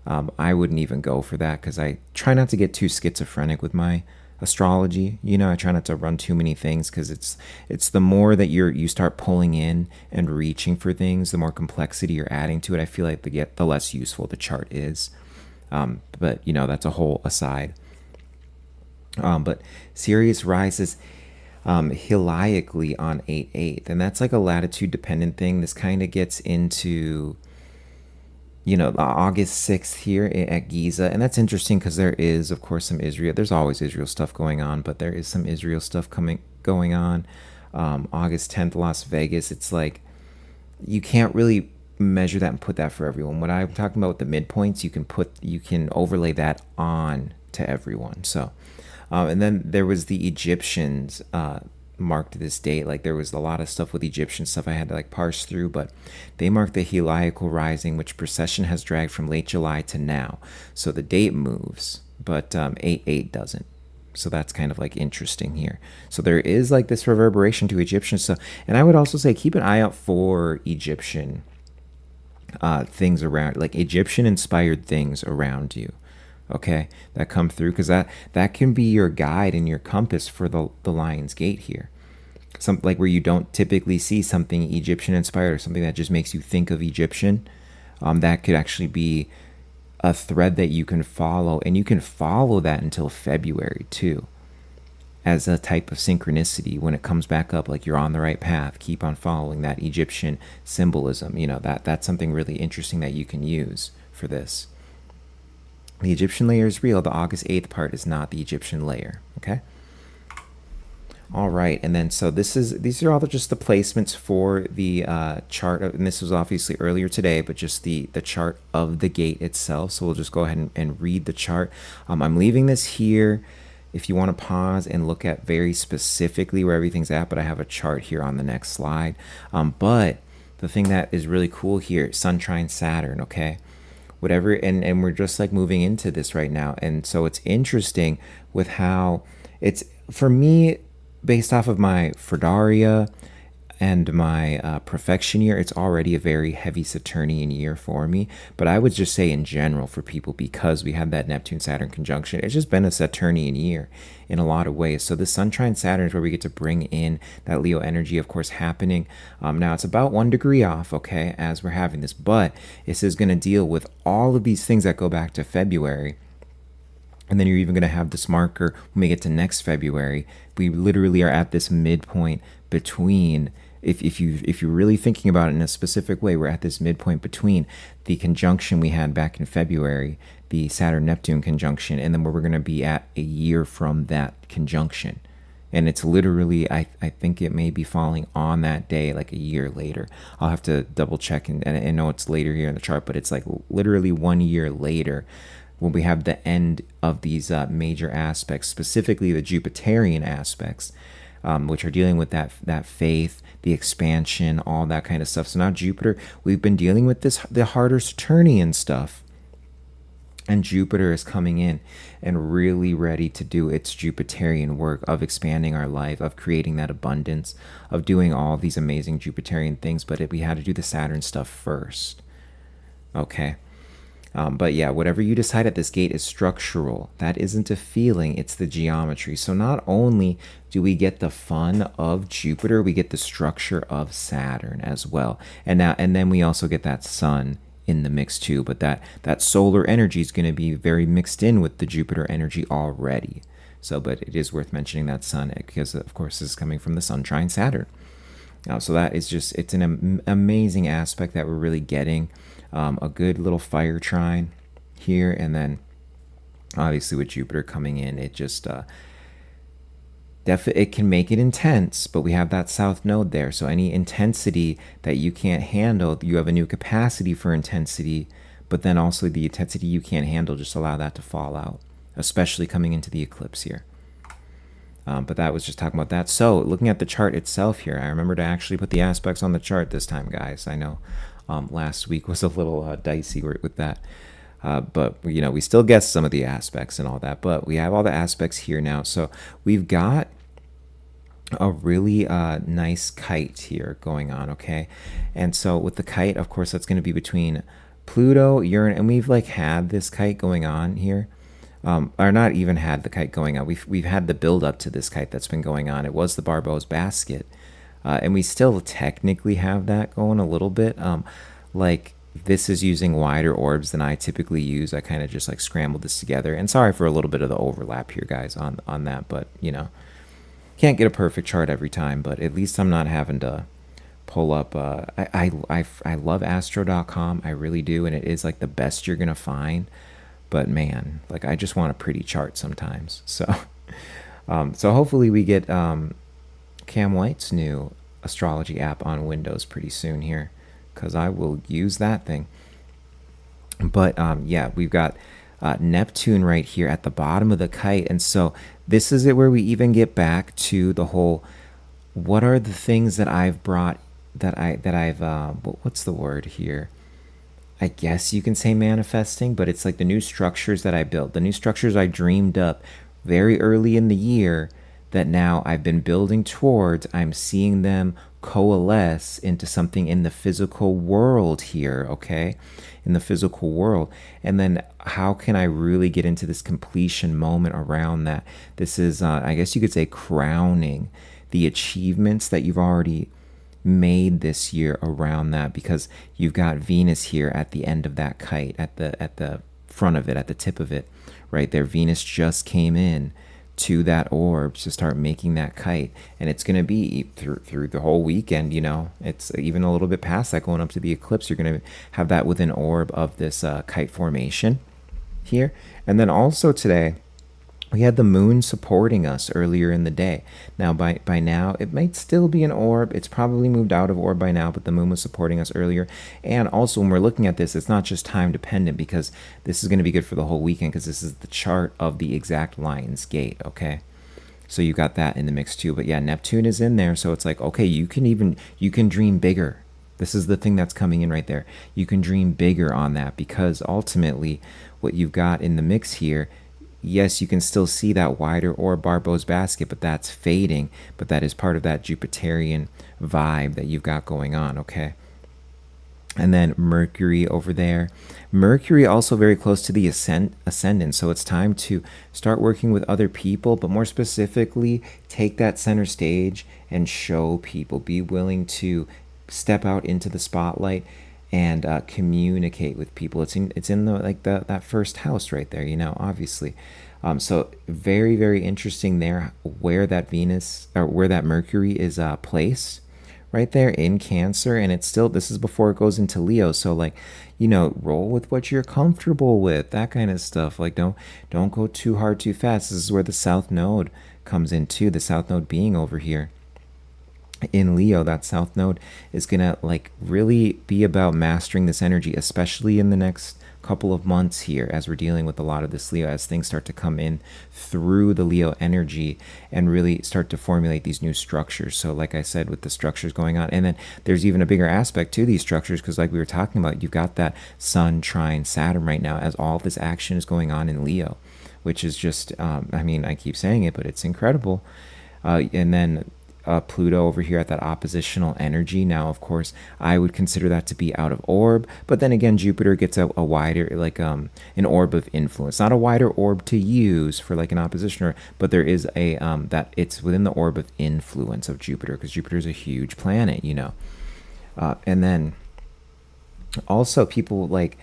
I wouldn't even go for that, because I try not to get too schizophrenic with my astrology. You know, I try not to run too many things, because it's the more that you start pulling in and reaching for things, the more complexity you're adding to it. I feel like the less useful the chart is. But you know, that's a whole aside. But Sirius rises heliacally on 8/8, and that's like a latitude dependent thing. This kind of gets into, you know, August 6th here at Giza. And that's interesting because there is, of course, some Israel. There's always Israel stuff going on, but there is some Israel stuff going on. August 10th, Las Vegas. It's like, you can't really measure that and put that for everyone. What I'm talking about with the midpoints, you can overlay that on to everyone. So, and then there was the Egyptians, marked this date. Like, there was a lot of stuff with Egyptian stuff I had to like parse through, but they marked the Heliacal rising, which precession has dragged from late July to now. So the date moves, but 8/8 doesn't. So that's kind of like interesting here. So there is like this reverberation to Egyptian stuff. And I would also say keep an eye out for Egyptian things around, like Egyptian inspired things around you. Okay, that come through, because that can be your guide and your compass for the Lion's Gate here. Some like where you don't typically see something Egyptian inspired, or something that just makes you think of Egyptian. That could actually be a thread that you can follow, and you can follow that until February too, as a type of synchronicity. When it comes back up, like you're on the right path, keep on following that Egyptian symbolism. You know, that's something really interesting that you can use for this. The Egyptian layer is real. The August 8th part is not the Egyptian layer. Okay. All right. And then, so these are all just the placements for the chart. And this was obviously earlier today, but just the chart of the gate itself. So we'll just go ahead and read the chart. I'm leaving this here if you want to pause and look at very specifically where everything's at, but I have a chart here on the next slide. But the thing that is really cool here, Sun trine Saturn, okay? Whatever, and we're just like moving into this right now. And so it's interesting with how it's, for me, based off of my Fredaria and my perfection year, it's already a very heavy Saturnian year for me. But I would just say in general for people, because we had that Neptune Saturn conjunction, it's just been a Saturnian year in a lot of ways. So the Sun trine Saturn is where we get to bring in that Leo energy, of course, happening. Now it's about 1 degree off, okay, as we're having this, but this is going to deal with all of these things that go back to February. And then you're even going to have this marker when we get to next February. We literally are at this midpoint between, if you're really thinking about it in a specific way, we're at this midpoint between the conjunction we had back in February, the Saturn-Neptune conjunction, and then where we're going to be at a year from that conjunction. And it's literally, I think it may be falling on that day, like a year later. I'll have to double check, and I know it's later here in the chart, but it's like literally 1 year later when we have the end of these major aspects, specifically the Jupiterian aspects, which are dealing with that faith, the expansion, all that kind of stuff. So now Jupiter, we've been dealing with the harder Saturnian stuff. And Jupiter is coming in and really ready to do its Jupiterian work of expanding our life, of creating that abundance, of doing all these amazing Jupiterian things. But we had to do the Saturn stuff first. Okay. But yeah, whatever you decide at this gate is structural. That isn't a feeling, it's the geometry. So not only do we get the fun of Jupiter, we get the structure of Saturn as well. And then we also get that sun in the mix too. But that solar energy is going to be very mixed in with the Jupiter energy already. So, but it is worth mentioning that sun, because of course this is coming from the Sun trine Saturn. So that is just, it's an amazing aspect that we're really getting. A good little fire trine here, and then obviously with Jupiter coming in, it just it can make it intense, but we have that south node there, so any intensity that you can't handle, you have a new capacity for intensity, but then also the intensity you can't handle, just allow that to fall out, especially coming into the eclipse here. But that was just talking about that. So looking at the chart itself here, I remember to actually put the aspects on the chart this time, guys. I know last week was a little dicey with that. But, you know, we still guessed some of the aspects and all that. But we have all the aspects here now. So we've got a really nice kite here going on, okay? And so with the kite, of course, that's going to be between Pluto, Uranus, and we've like had this kite going on here. Or not even had the kite going on. We've had the build up to this kite that's been going on. It was the Barbeau's basket. And we still technically have that going a little bit. Like this is using wider orbs than I typically use. I kind of just like scrambled this together. And sorry for a little bit of the overlap here, guys, on that. But, you know, can't get a perfect chart every time. But at least I'm not having to pull up. I love astro.com. I really do. And it is like the best you're going to find. But man, like I just want a pretty chart sometimes. So, so hopefully we get Cam White's new astrology app on Windows pretty soon here, because I will use that thing. But yeah, we've got Neptune right here at the bottom of the kite, and so this is it where we even get back to the whole, what are the things that I've brought what's the word here? I guess you can say manifesting, but it's like the new structures that I built, the new structures I dreamed up very early in the year that now I've been building towards. I'm seeing them coalesce into something in the physical world here, okay? In the physical world. And then how can I really get into this completion moment around that? This is, I guess you could say, crowning the achievements that you've already made this year around that, because you've got Venus here at the end of that kite, at the front of it, at the tip of it, right there. Venus just came in to that orb to start making that kite, and it's going to be through the whole weekend. You know, it's even a little bit past that, going up to the eclipse. You're going to have that with an orb of this kite formation here. And then also today We had the moon supporting us earlier in the day. Now, by now, it might still be an orb. It's probably moved out of orb by now, but the moon was supporting us earlier. And also, when we're looking at this, it's not just time dependent, because this is going to be good for the whole weekend, because this is the chart of the exact Lion's Gate, okay? So you got that in the mix too. But yeah, Neptune is in there, so it's like, okay, you can dream bigger. This is the thing that's coming in right there. You can dream bigger on that, because ultimately what you've got in the mix here, yes, you can still see that wider orb Barbo's basket, but that's fading. But that is part of that Jupiterian vibe that you've got going on, okay? And then Mercury over there. Mercury also very close to the ascendant. So it's time to start working with other people, but more specifically, take that center stage and show people. Be willing to step out into the spotlight and communicate with people. It's in the that first house right there, obviously. So very, very interesting there where that Venus, or where that Mercury is placed right there in Cancer. And it's still, this is before it goes into Leo, so like, roll with what you're comfortable with, that kind of stuff. Like, don't go too hard too fast. This is where the South Node comes in too, the South Node being over here in Leo. That South Node is gonna like really be about mastering this energy, especially in the next couple of months here, as we're dealing with a lot of this Leo, as things start to come in through the Leo energy and really start to formulate these new structures. So like I said, with the structures going on, and then there's even a bigger aspect to these structures, because like we were talking about, you've got that Sun trine Saturn right now, as all this action is going on in Leo, which is just I mean, I keep saying it, but it's incredible. And then Pluto over here at that oppositional energy. Now, of course, I would consider that to be out of orb, but then again, Jupiter gets a wider, like an orb of influence, not a wider orb to use for like an oppositioner, but there is a that it's within the orb of influence of Jupiter, because Jupiter is a huge planet, and then also people like,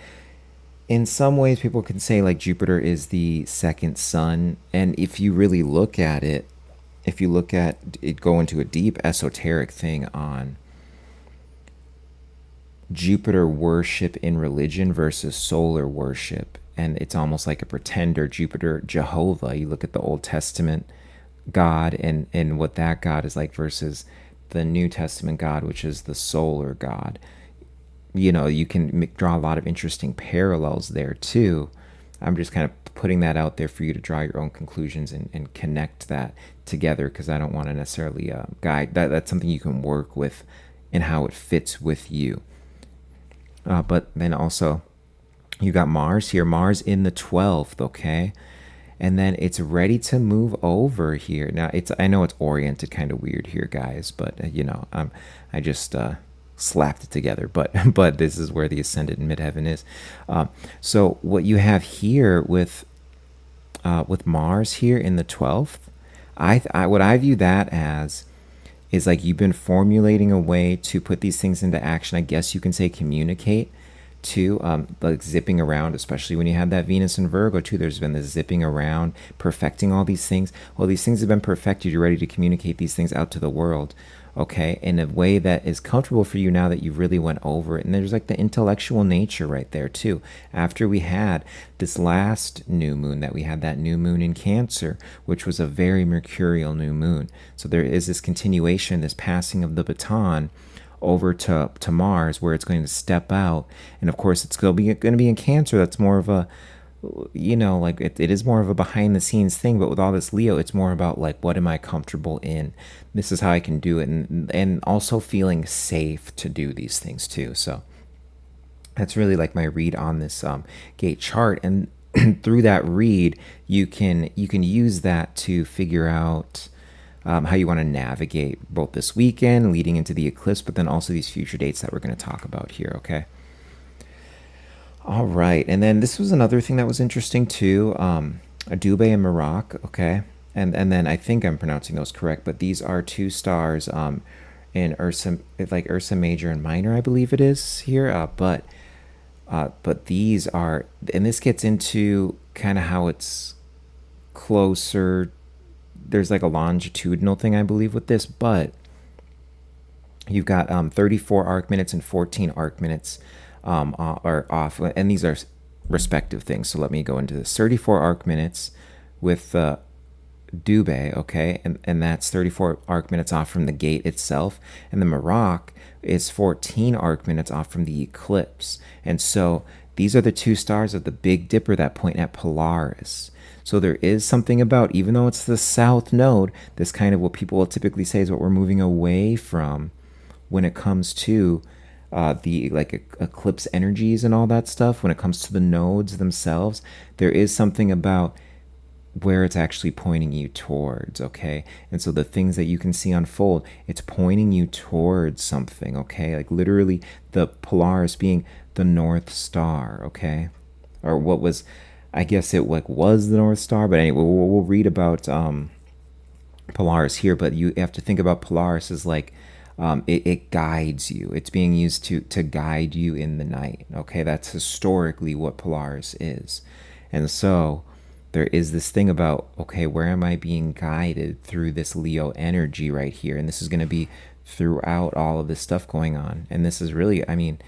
in some ways, people can say like Jupiter is the second sun, and if you really look at it, if you look at it, go into a deep esoteric thing on Jupiter worship in religion versus solar worship. And it's almost like a pretender Jupiter, Jehovah. You look at the Old Testament God and what that God is like versus the New Testament God, which is the solar God. You can draw a lot of interesting parallels there too. I'm just kind of putting that out there for you to draw your own conclusions and connect that together, because I don't want to necessarily guide that. That's something you can work with and how it fits with you. But then also you got Mars here, Mars in the 12th, okay? And then it's ready to move over here. Now I know it's oriented kind of weird here, guys, but I just slapped it together, but this is where the ascendant in midheaven is. So what you have here with Mars here in the 12th, what I view that as is like you've been formulating a way to put these things into action. I guess you can say communicate too, like zipping around, especially when you have that Venus in Virgo too. There's been this zipping around, perfecting all these things. Well, these things have been perfected. You're ready to communicate these things out to the world, okay, in a way that is comfortable for you now that you've really went over it. And there's like the intellectual nature right there too. After we had this last new moon, that we had that new moon in Cancer, which was a very mercurial new moon. So there is this continuation, this passing of the baton over to Mars, where it's going to step out. And of course, it's going to be in Cancer. That's more of a, like it is more of a behind the scenes thing. But with all this Leo, it's more about like, what am I comfortable in? This is how I can do it. And also feeling safe to do these things too. So that's really like my read on this gate chart. And through that read, you can use that to figure out how you want to navigate both this weekend leading into the eclipse, but then also these future dates that we're going to talk about here, okay? All right, and then this was another thing that was interesting too, Dubhe and Merak, okay? And then I think I'm pronouncing those correct, but these are two stars in Ursa, like Ursa Major and Minor, I believe it is here, but these are, and this gets into kind of how it's closer. There's like a longitudinal thing, I believe, with this, but you've got 34 arc minutes and 14 arc minutes are off, and these are respective things. So let me go into this. 34 arc minutes with Dubhe, okay, and that's 34 arc minutes off from the gate itself, and the Merak is 14 arc minutes off from the eclipse. And so these are the two stars of the Big Dipper that point at Polaris. So there is something about, even though it's the south node, this kind of what people will typically say is what we're moving away from when it comes to the like eclipse energies and all that stuff. When it comes to the nodes themselves, there is something about where it's actually pointing you towards, okay? And so the things that you can see unfold, it's pointing you towards something, okay? Like literally the Polaris being the North Star, okay? Or what was, I guess it like was the North Star, but anyway, we'll read about Polaris here, but you have to think about Polaris as like it guides you. It's being used to guide you in the night, okay? That's historically what Polaris is. And so there is this thing about, okay, where am I being guided through this Leo energy right here? And this is going to be throughout all of this stuff going on. And this is really, I mean,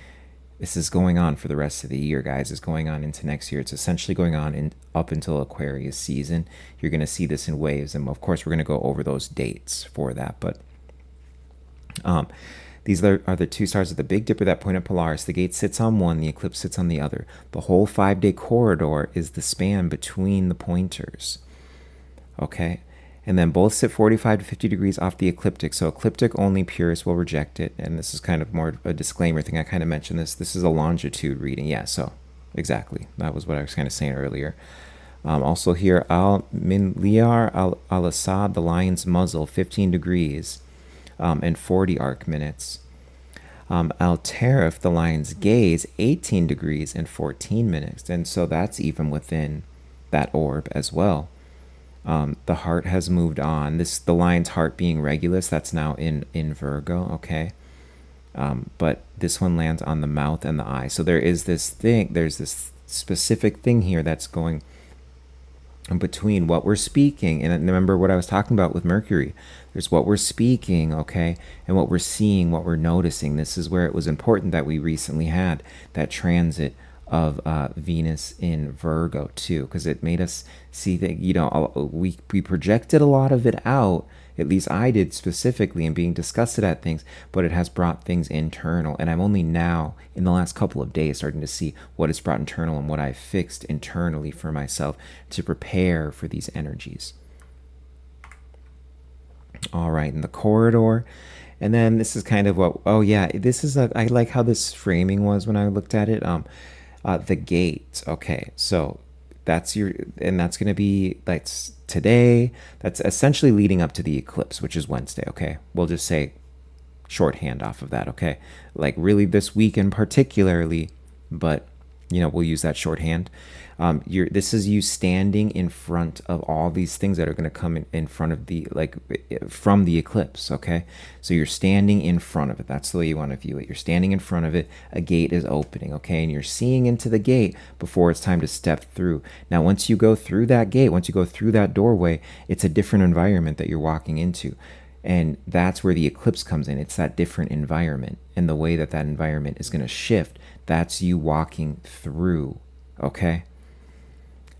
this is going on for the rest of the year, guys. It's going on into next year. It's essentially going on up until Aquarius season. You're going to see this in waves. And of course, we're going to go over those dates for that. But these are the two stars of the Big Dipper that point at Polaris. The gate sits on one, the eclipse sits on the other. The whole 5-day corridor is the span between the pointers. Okay? And then both sit 45 to 50 degrees off the ecliptic. So ecliptic only purists will reject it. And this is kind of more a disclaimer thing. I kind of mentioned this. This is a longitude reading. Yeah, so exactly. That was what I was kind of saying earlier. Also here, Min Liar al-Assad, the lion's muzzle, 15 degrees. And 40 arc minutes. Al-Tarif, the lion's gaze, 18 degrees and 14 minutes. And so that's even within that orb as well. The heart has moved on. The lion's heart being Regulus, that's now in Virgo, okay? But this one lands on the mouth and the eye. So there is this thing, there's this specific thing here that's going between what we're speaking, and remember what I was talking about with Mercury. There's what we're speaking, okay, and what we're seeing, what we're noticing. This is where it was important that we recently had that transit of Venus in Virgo too, because it made us see that, you know, we projected a lot of it out. At least I did specifically in being disgusted at things, but it has brought things internal. And I'm only now, in the last couple of days, starting to see what it's brought internal and what I've fixed internally for myself to prepare for these energies. All right, in the corridor. And then this is kind of what, oh yeah, this is, I like how this framing was when I looked at it. The gate, okay, so that's that's going to be, that's today, that's essentially leading up to the eclipse, which is Wednesday, okay? We'll just say shorthand off of that, okay? Like really this weekend particularly, but you know, we'll use that shorthand. This is you standing in front of all these things that are going to come in front of the, like, from the eclipse, okay? So you're standing in front of it. That's the way you want to view it. You're standing in front of it. A gate is opening, okay? And you're seeing into the gate before it's time to step through. Now, once you go through that gate, once you go through that doorway, it's a different environment that you're walking into. And that's where the eclipse comes in. It's that different environment. And the way that that environment is going to shift, that's you walking through, okay?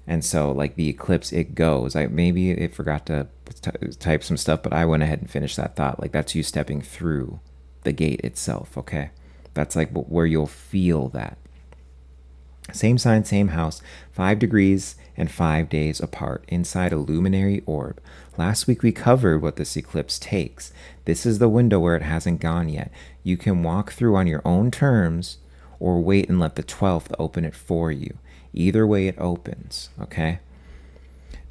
And so, like, the eclipse, it goes. Maybe it forgot to type some stuff, but I went ahead and finished that thought. Like, that's you stepping through the gate itself, okay? That's, like, where you'll feel that. Same sign, same house, 5 degrees and 5 days apart inside a luminary orb. Last week we covered what this eclipse takes. This is the window where it hasn't gone yet. You can walk through on your own terms or wait and let the 12th open it for you. Either way it opens, okay?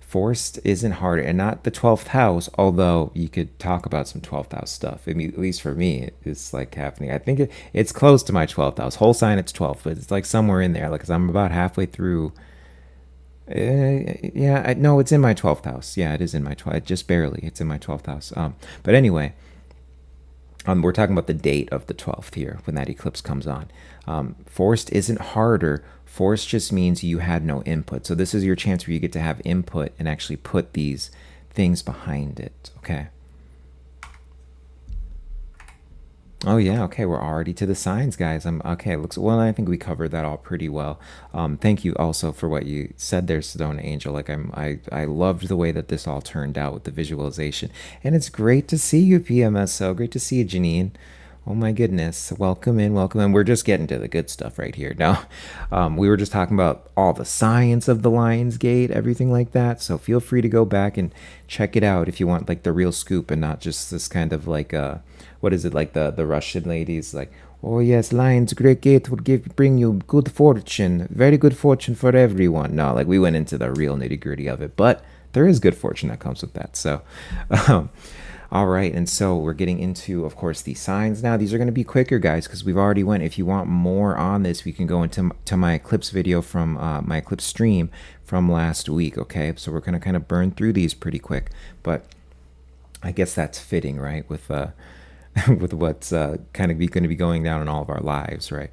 Forced isn't harder, and not the 12th house, although you could talk about some 12th house stuff. I mean, at least for me, it's like happening. I think it's close to my 12th house. Whole sign, it's 12th, but it's like somewhere in there. Like, 'cause I'm about halfway through. No, it's in my 12th house. Yeah, it is in my 12th. Just barely. It's in my 12th house. But anyway, we're talking about the date of the 12th here when that eclipse comes on. Forced isn't harder. Force just means you had no input. So this is your chance where you get to have input and actually put these things behind it, okay? Oh yeah, okay, we're already to the signs, guys. I'm okay. Looks well. I think we covered that all pretty well. Thank you also for what you said there, Sedona Angel. Like I loved the way that this all turned out with the visualization, and it's great to see you, PMSO. Great to see you, Janine. Oh my goodness, welcome in, welcome in. We're just getting to the good stuff right here. Now, we were just talking about all the science of the Lion's Gate, everything like that. So feel free to go back and check it out if you want like the real scoop and not just this kind of like what is it, like the Russian ladies like, oh yes, Lion's Great Gate would bring you good fortune, very good fortune for everyone. No, like we went into the real nitty gritty of it, but there is good fortune that comes with that. So, um, all right, and so we're getting into, of course, the signs now. These are going to be quicker, guys, because we've already went. If you want more on this, we can go into my Eclipse video from my Eclipse stream from last week. Okay, so we're going to kind of burn through these pretty quick, but I guess that's fitting, right? With with what's kind of going to be going down in all of our lives, right?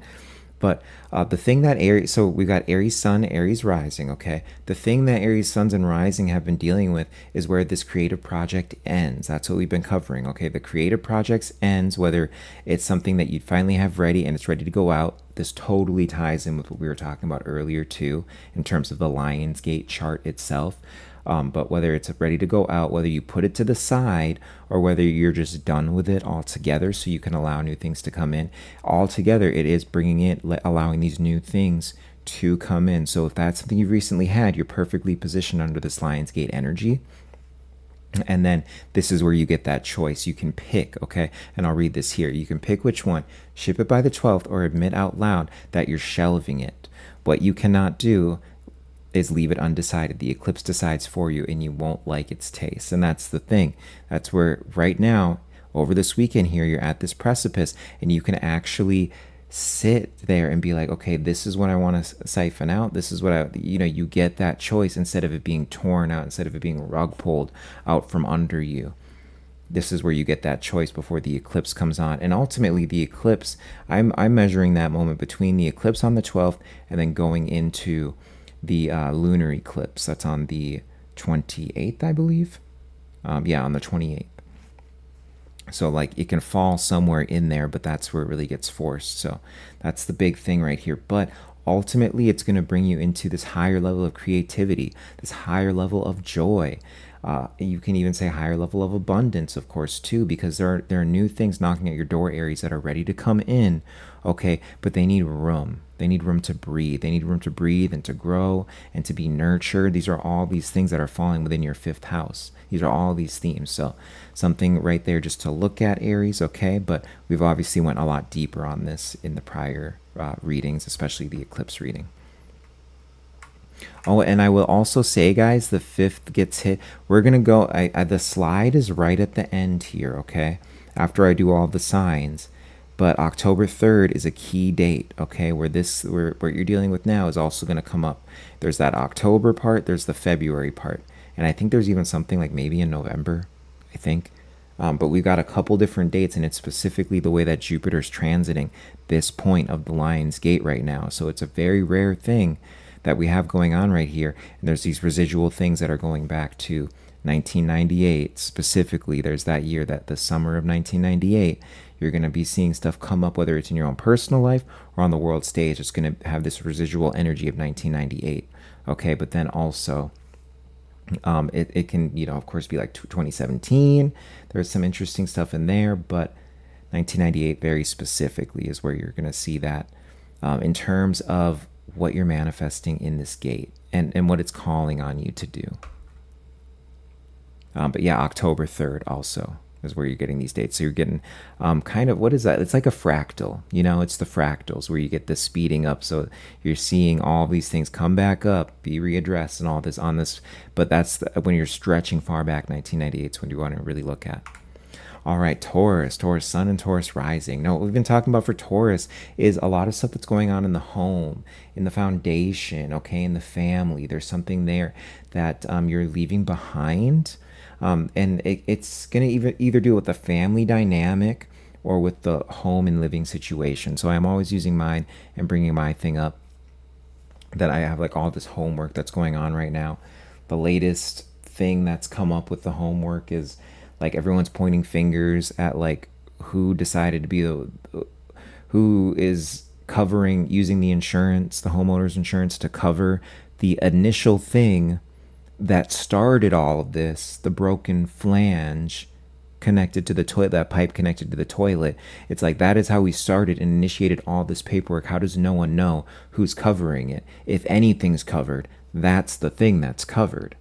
But the thing that Aries, so we've got Aries Sun, Aries Rising, okay? The thing that Aries Suns and Rising have been dealing with is where this creative project ends. That's what we've been covering, okay? The creative project ends, whether it's something that you finally have ready and it's ready to go out. This totally ties in with what we were talking about earlier, too, in terms of the Lionsgate chart itself. But whether it's ready to go out, whether you put it to the side, or whether you're just done with it altogether so you can allow new things to come in, altogether it is bringing it, allowing these new things to come in. So if that's something you've recently had, you're perfectly positioned under this Lionsgate energy. And then this is where you get that choice. You can pick, okay? And I'll read this here. You can pick which one, ship it by the 12th, or admit out loud that you're shelving it. What you cannot do is leave it undecided. The eclipse decides for you and you won't like its taste. And that's the thing. That's where right now, over this weekend here, you're at this precipice and you can actually sit there and be like, okay, this is what I want to siphon out. This is what you get that choice instead of it being torn out, instead of it being rug pulled out from under you. This is where you get that choice before the eclipse comes on. And ultimately the eclipse, I'm measuring that moment between the eclipse on the 12th and then going into the lunar eclipse. That's on the 28th, I believe. Yeah, on the 28th. So like it can fall somewhere in there, but that's where it really gets forced. So that's the big thing right here. But ultimately it's going to bring you into this higher level of creativity, this higher level of joy. You can even say higher level of abundance, of course, too, because there are new things knocking at your door, Aries, that are ready to come in, okay? But they need room. They need room to breathe. They need room to breathe and to grow and to be nurtured. These are all these things that are falling within your fifth house. These are all these themes. So something right there just to look at, Aries, okay? But we've obviously went a lot deeper on this in the prior readings, especially the eclipse reading. Oh, and I will also say, guys, the 5th gets hit. We're going to go, the slide is right at the end here, okay? After I do all the signs. But October 3rd is a key date, okay? Where what you're dealing with now is also going to come up. There's that October part, there's the February part. And I think there's even something like maybe in November, I think. But we've got a couple different dates, and it's specifically the way that Jupiter's transiting this point of the Lion's Gate right now. So it's a very rare thing that we have going on right here. And there's these residual things that are going back to 1998 specifically. There's that year, that the summer of 1998. You're going to be seeing stuff come up, whether it's in your own personal life or on the world stage. It's going to have this residual energy of 1998. Okay, but then also it can, of course, be like 2017. There's some interesting stuff in there, but 1998 very specifically is where you're going to see that in terms of what you're manifesting in this gate and what it's calling on you to do. But yeah, October 3rd also is where you're getting these dates. So you're getting kind of, what is that? It's like a fractal, it's the fractals where you get the speeding up. So you're seeing all these things come back up, be readdressed and all this on this. But that's when you're stretching far back, 1998 is when you want to really look at. All right, Taurus Sun and Taurus rising. Now, what we've been talking about for Taurus is a lot of stuff that's going on in the home, in the foundation, okay, in the family. There's something there that you're leaving behind. And it's going to either do with the family dynamic or with the home and living situation. So I'm always using mine and bringing my thing up, that I have like all this homework that's going on right now. The latest thing that's come up with the homework is like everyone's pointing fingers at like who decided to be who is covering, using the insurance, the homeowner's insurance, to cover the initial thing that started all of this, the broken flange connected to the toilet, that pipe connected to the toilet. It's like that is how we started and initiated all this paperwork. How does no one know who's covering it? If anything's covered, that's the thing that's covered.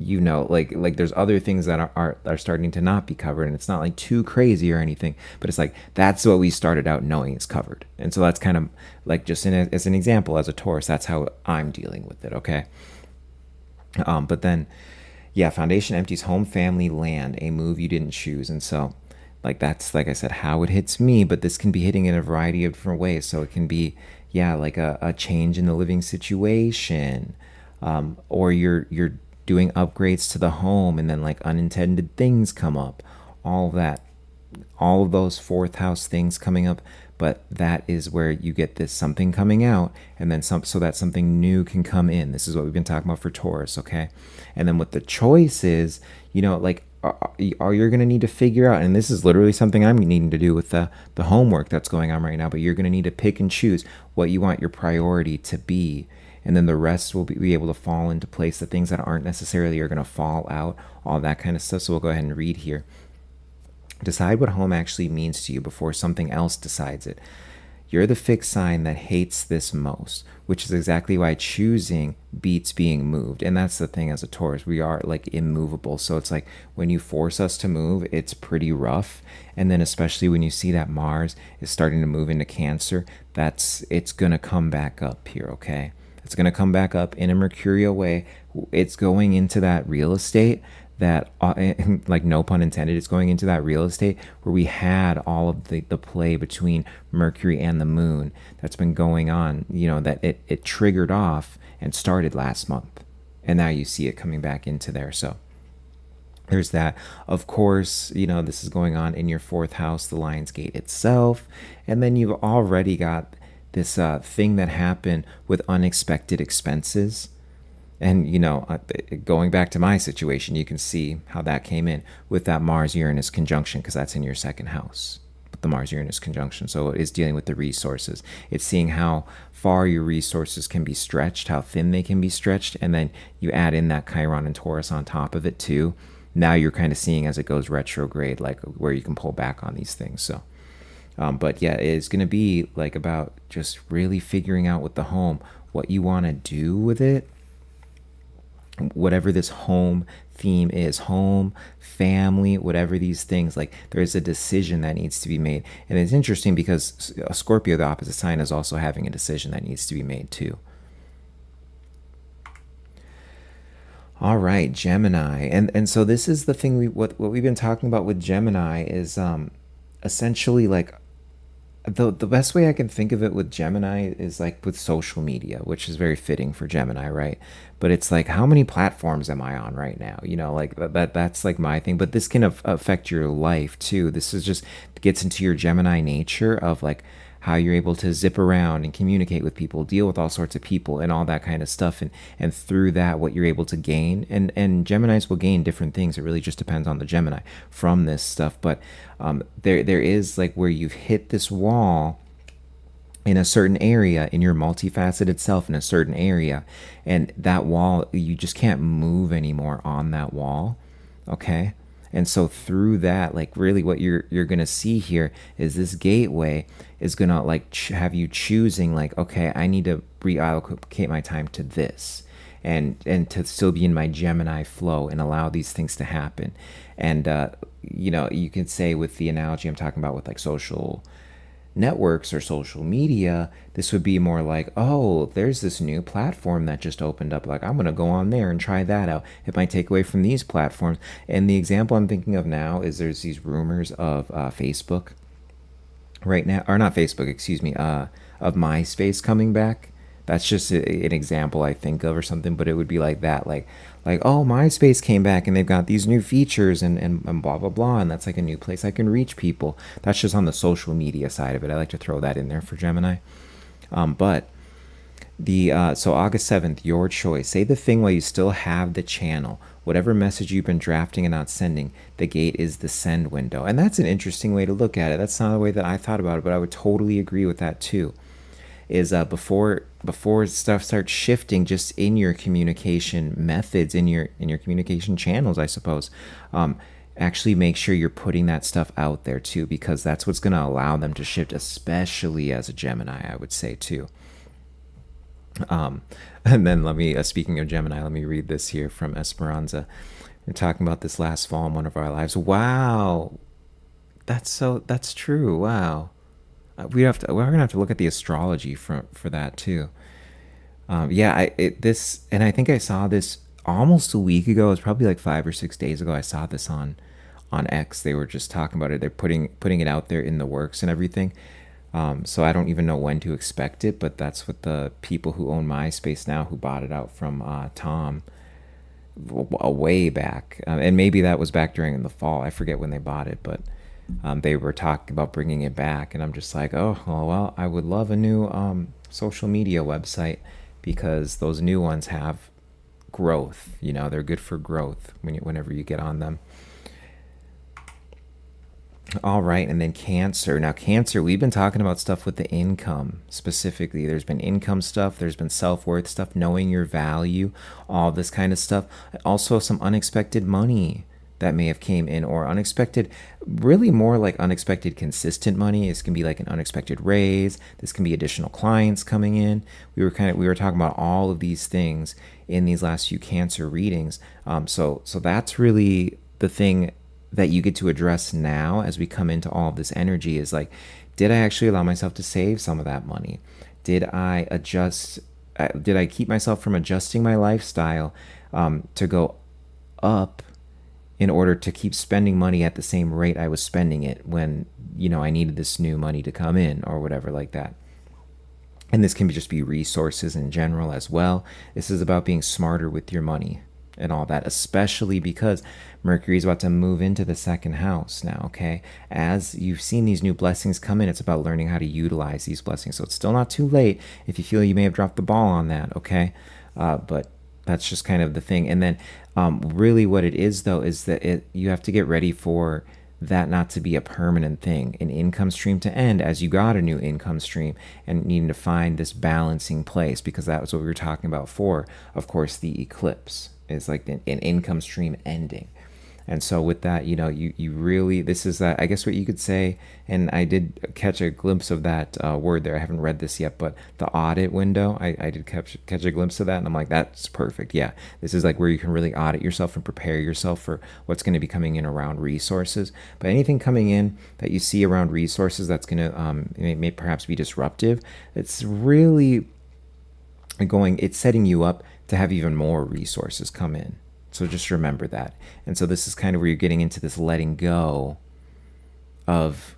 Like there's other things that are starting to not be covered, and it's not like too crazy or anything, but it's like that's what we started out knowing is covered. And so that's kind of like, just as an example, as a Taurus, that's how I'm dealing with it. Okay. But then, yeah, foundation empties home, family, land, a move you didn't choose. And so, like, that's, like I said, how it hits me, but this can be hitting in a variety of different ways. So it can be, yeah, like a change in the living situation, or you're doing upgrades to the home, and then like unintended things come up, all of that, all of those fourth house things coming up. But that is where you get this something coming out, and then so that something new can come in. This is what we've been talking about for Taurus, okay? And then what the choice is, like, are you going to need to figure out, and this is literally something I'm needing to do with the homework that's going on right now, but you're going to need to pick and choose what you want your priority to be. And then the rest will be able to fall into place. The things that aren't necessarily are going to fall out, all that kind of stuff. So we'll go ahead and read here. Decide what home actually means to you before something else decides it. You're the fixed sign that hates this most, which is exactly why choosing beats being moved. And that's the thing, as a Taurus, we are like immovable. So it's like when you force us to move, it's pretty rough. And then especially when you see that Mars is starting to move into Cancer, it's going to come back up here, okay? It's going to come back up in a mercurial way. It's going into that real estate that, like, no pun intended, it's going into that real estate where we had all of the play between Mercury and the moon that's been going on, that it triggered off and started last month. And now you see it coming back into there. So there's that. Of course, this is going on in your fourth house, the Lion's Gate itself. And then you've already got this thing that happened with unexpected expenses. And, going back to my situation, you can see how that came in with that Mars-Uranus conjunction, because that's in your second house, the Mars-Uranus conjunction. So it is dealing with the resources. It's seeing how far your resources can be stretched, how thin they can be stretched. And then you add in that Chiron and Taurus on top of it too. Now you're kind of seeing as it goes retrograde, like where you can pull back on these things. So, but yeah, it's going to be like about just really figuring out with the home, what you want to do with it. Whatever this home theme is, home, family, whatever these things, like there's a decision that needs to be made. And it's interesting because Scorpio, the opposite sign, is also having a decision that needs to be made too. All right, Gemini. And so this is the thing, what we've been talking about with Gemini is essentially like, the best way I can think of it with Gemini is like with social media, which is very fitting for Gemini, right? But it's like, how many platforms am I on right now? Like that's like my thing. But this can affect your life too. This is just gets into your Gemini nature of like how you're able to zip around and communicate with people, deal with all sorts of people and all that kind of stuff. And through that, what you're able to gain. And Geminis will gain different things. It really just depends on the Gemini from this stuff. But there is like where you've hit this wall in a certain area, in your multifaceted self in a certain area. And that wall, you just can't move anymore on that wall. Okay. And so through that, like really what you're going to see here is this gateway is going to like have you choosing like, okay, I need to reallocate my time to this and to still be in my Gemini flow and allow these things to happen. And, you can say with the analogy I'm talking about with like social networks or social media, this would be more like, oh, there's this new platform that just opened up, like I'm going to go on there and try that out. It might take away from these platforms. And the example I'm thinking of now is there's these rumors of Facebook right now, or not Facebook, excuse me, of MySpace coming back. That's just an example I think of or something, but it would be like that, like oh, MySpace came back and they've got these new features and blah blah blah, and that's like a new place I can reach people. That's just on the social media side of it. I like to throw that in there for Gemini. But So August 7th, your choice. Say the thing while you still have the channel. Whatever message you've been drafting and not sending, the gate is the send window. And that's an interesting way to look at it. That's not the way that I thought about it, but I would totally agree with that too. Is before stuff starts shifting just in your communication methods, in your communication channels, I suppose. Actually make sure you're putting that stuff out there too, because that's what's going to allow them to shift, especially as a Gemini, I would say too. And then speaking of Gemini, let me read this here from Esperanza. We're talking about this last fall in one of our lives. Wow. That's true. Wow. We're gonna have to look at the astrology for that too. Yeah, and I think I saw this almost a week ago. It was probably like 5 or 6 days ago. I saw this on X. They were just talking about it. They're putting it out there in the works and everything. So I don't even know when to expect it, but that's what the people who own MySpace now, who bought it out from Tom way back, and maybe that was back during the fall. I forget when they bought it, but they were talking about bringing it back, and I'm just like, oh, well, I would love a new social media website, because those new ones have growth. They're good for growth whenever you get on them. All right, and then Cancer. Now, Cancer, we've been talking about stuff with the income specifically. There's been income stuff, there's been self-worth stuff, knowing your value, all this kind of stuff. Also, some unexpected money that may have came in, or unexpected, really more like unexpected consistent money. This can be like an unexpected raise. This can be additional clients coming in. We were talking about all of these things in these last few Cancer readings. So that's really the thing that you get to address now as we come into all of this energy, is like, did I actually allow myself to save some of that money? Did I keep myself from adjusting my lifestyle to go up in order to keep spending money at the same rate I was spending it when, I needed this new money to come in, or whatever like that? And this can just be resources in general as well. This is about being smarter with your money and all that, especially because Mercury is about to move into the second house now, okay? As you've seen these new blessings come in, it's about learning how to utilize these blessings. So it's still not too late if you feel you may have dropped the ball on that, okay? But that's just kind of the thing. And then really what it is, though, is that you have to get ready for that not to be a permanent thing, an income stream to end as you got a new income stream, and needing to find this balancing place, because that was what we were talking about for, of course, the eclipse is like an income stream ending. And so with that, you really, this is I guess what you could say, and I did catch a glimpse of that word there. I haven't read this yet, but the audit window, I did catch a glimpse of that, and I'm like, that's perfect. Yeah, this is like where you can really audit yourself and prepare yourself for what's going to be coming in around resources. But anything coming in that you see around resources that's going to may perhaps be disruptive, it's really it's setting you up to have even more resources come in. So just remember that. And so this is kind of where you're getting into this letting go of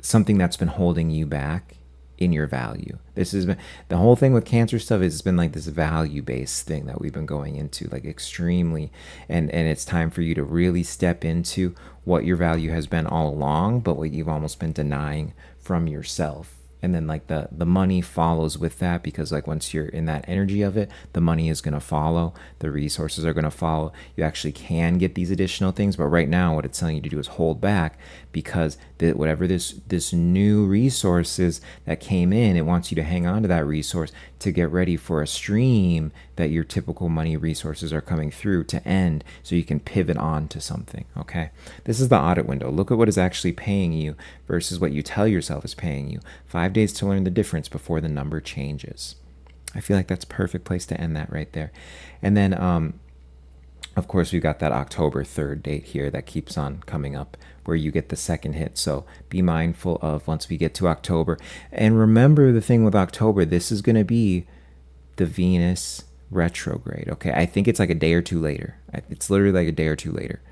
something that's been holding you back in your value. This has been the whole thing with Cancer stuff. Has been like this value-based thing that we've been going into, like extremely, and it's time for you to really step into what your value has been all along, but what you've almost been denying from yourself. And then like the money follows with that, because like once you're in that energy of it, the money is going to follow, the resources are going to follow. You actually can get these additional things, but right now what it's telling you to do is hold back, because whatever this new resources that came in, it wants you to hang on to that resource to get ready for a stream that your typical money resources are coming through to end, so you can pivot on to something. Okay, this is the audit window. Look at what is actually paying you versus what you tell yourself is paying you. 5 days to learn the difference before the number changes. I feel like that's a perfect place to end that right there. And then of course, we've got that October 3rd date here that keeps on coming up, where you get the second hit. So be mindful of once we get to October. And remember the thing with October, this is going to be the Venus retrograde. Okay, I think it's like a day or two later. It's literally like a day or two later.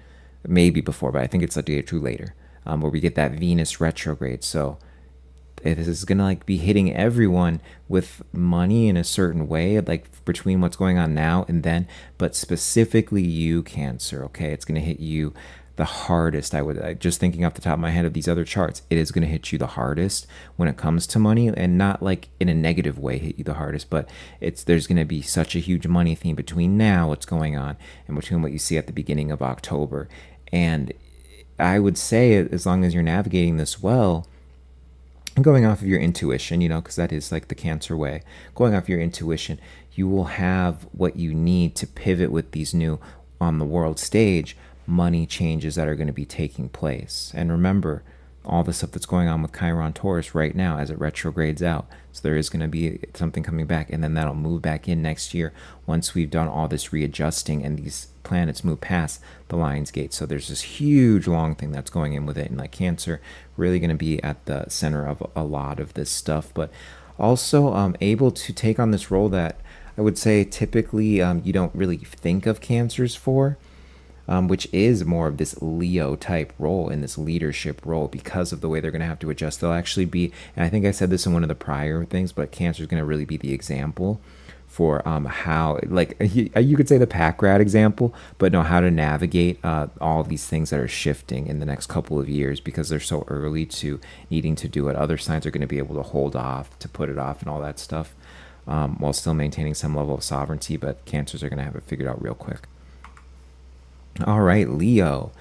Maybe before, but I think it's a day or two later, where we get that Venus retrograde. So this is going to like be hitting everyone with money in a certain way, like between what's going on now and then, but specifically you, Cancer, okay? It's going to hit you the hardest. Just thinking off the top of my head of these other charts, it is going to hit you the hardest when it comes to money, and not like in a negative way hit you the hardest, but there's going to be such a huge money theme between now, what's going on, and between what you see at the beginning of October. And I would say, as long as you're navigating this well, going off of your intuition, because that is like the Cancer way, going off your intuition, you will have what you need to pivot with these new, on the world stage, money changes that are going to be taking place. And remember, all the stuff that's going on with Chiron Taurus right now as it retrogrades out. So there is going to be something coming back, and then that'll move back in next year once we've done all this readjusting and these planets move past the Lion's Gate. So there's this huge long thing that's going in with it, and like Cancer really going to be at the center of a lot of this stuff, but also able to take on this role that I would say typically you don't really think of Cancers for. Which is more of this Leo type role, in this leadership role, because of the way they're going to have to adjust. They'll actually be, and I think I said this in one of the prior things, but Cancer is going to really be the example for how, like, you could say the pack rat example, but no, how to navigate all these things that are shifting in the next couple of years, because they're so early to needing to do it. Other signs are going to be able to hold off, to put it off and all that stuff, while still maintaining some level of sovereignty, but Cancers are going to have it figured out real quick. All right, Leo.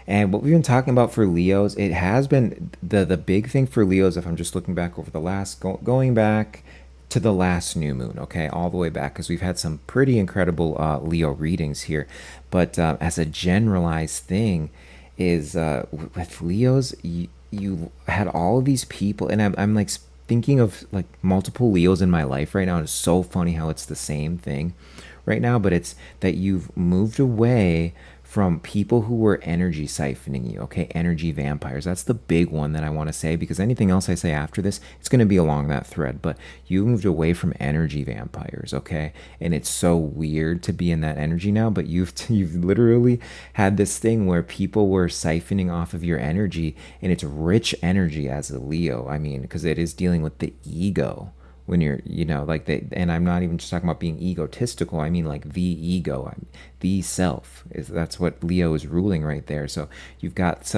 And what we've been talking about for Leos, it has been the big thing for Leos, if I'm just looking back over the last, going back to the last new moon, okay, all the way back, because we've had some pretty incredible Leo readings here. But as a generalized thing is with Leos, you had all of these people, and I'm like thinking of like multiple Leos in my life right now, and it's so funny how it's the same thing right now, but it's that you've moved away from people who were energy siphoning you, okay? Energy vampires. That's the big one that I want to say, because anything else I say after this, it's going to be along that thread. But you moved away from energy vampires, okay? And it's so weird to be in that energy now, but you've literally had this thing where people were siphoning off of your energy, and it's rich energy as a Leo. I mean, because it is dealing with the ego. When you're, like and I'm not even just talking about being egotistical. I mean like the ego, the self. That's what Leo is ruling right there. So you've got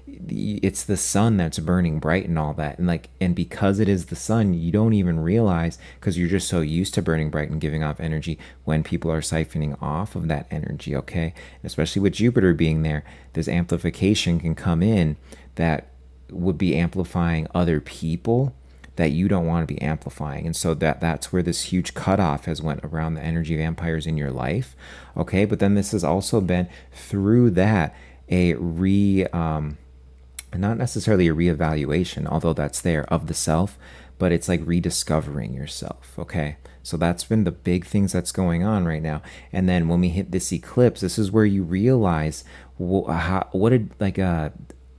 it's the sun that's burning bright and all that, and because it is the sun, you don't even realize, because you're just so used to burning bright and giving off energy, when people are siphoning off of that energy, okay? Especially with Jupiter being there, this amplification can come in that would be amplifying other people that you don't want to be amplifying. And so that's where this huge cutoff has went around the energy vampires in your life, okay? But then this has also been through that not necessarily a reevaluation, although that's there, of the self, but it's like rediscovering yourself, okay? So that's been the big things that's going on right now. And then when we hit this eclipse, this is where you realize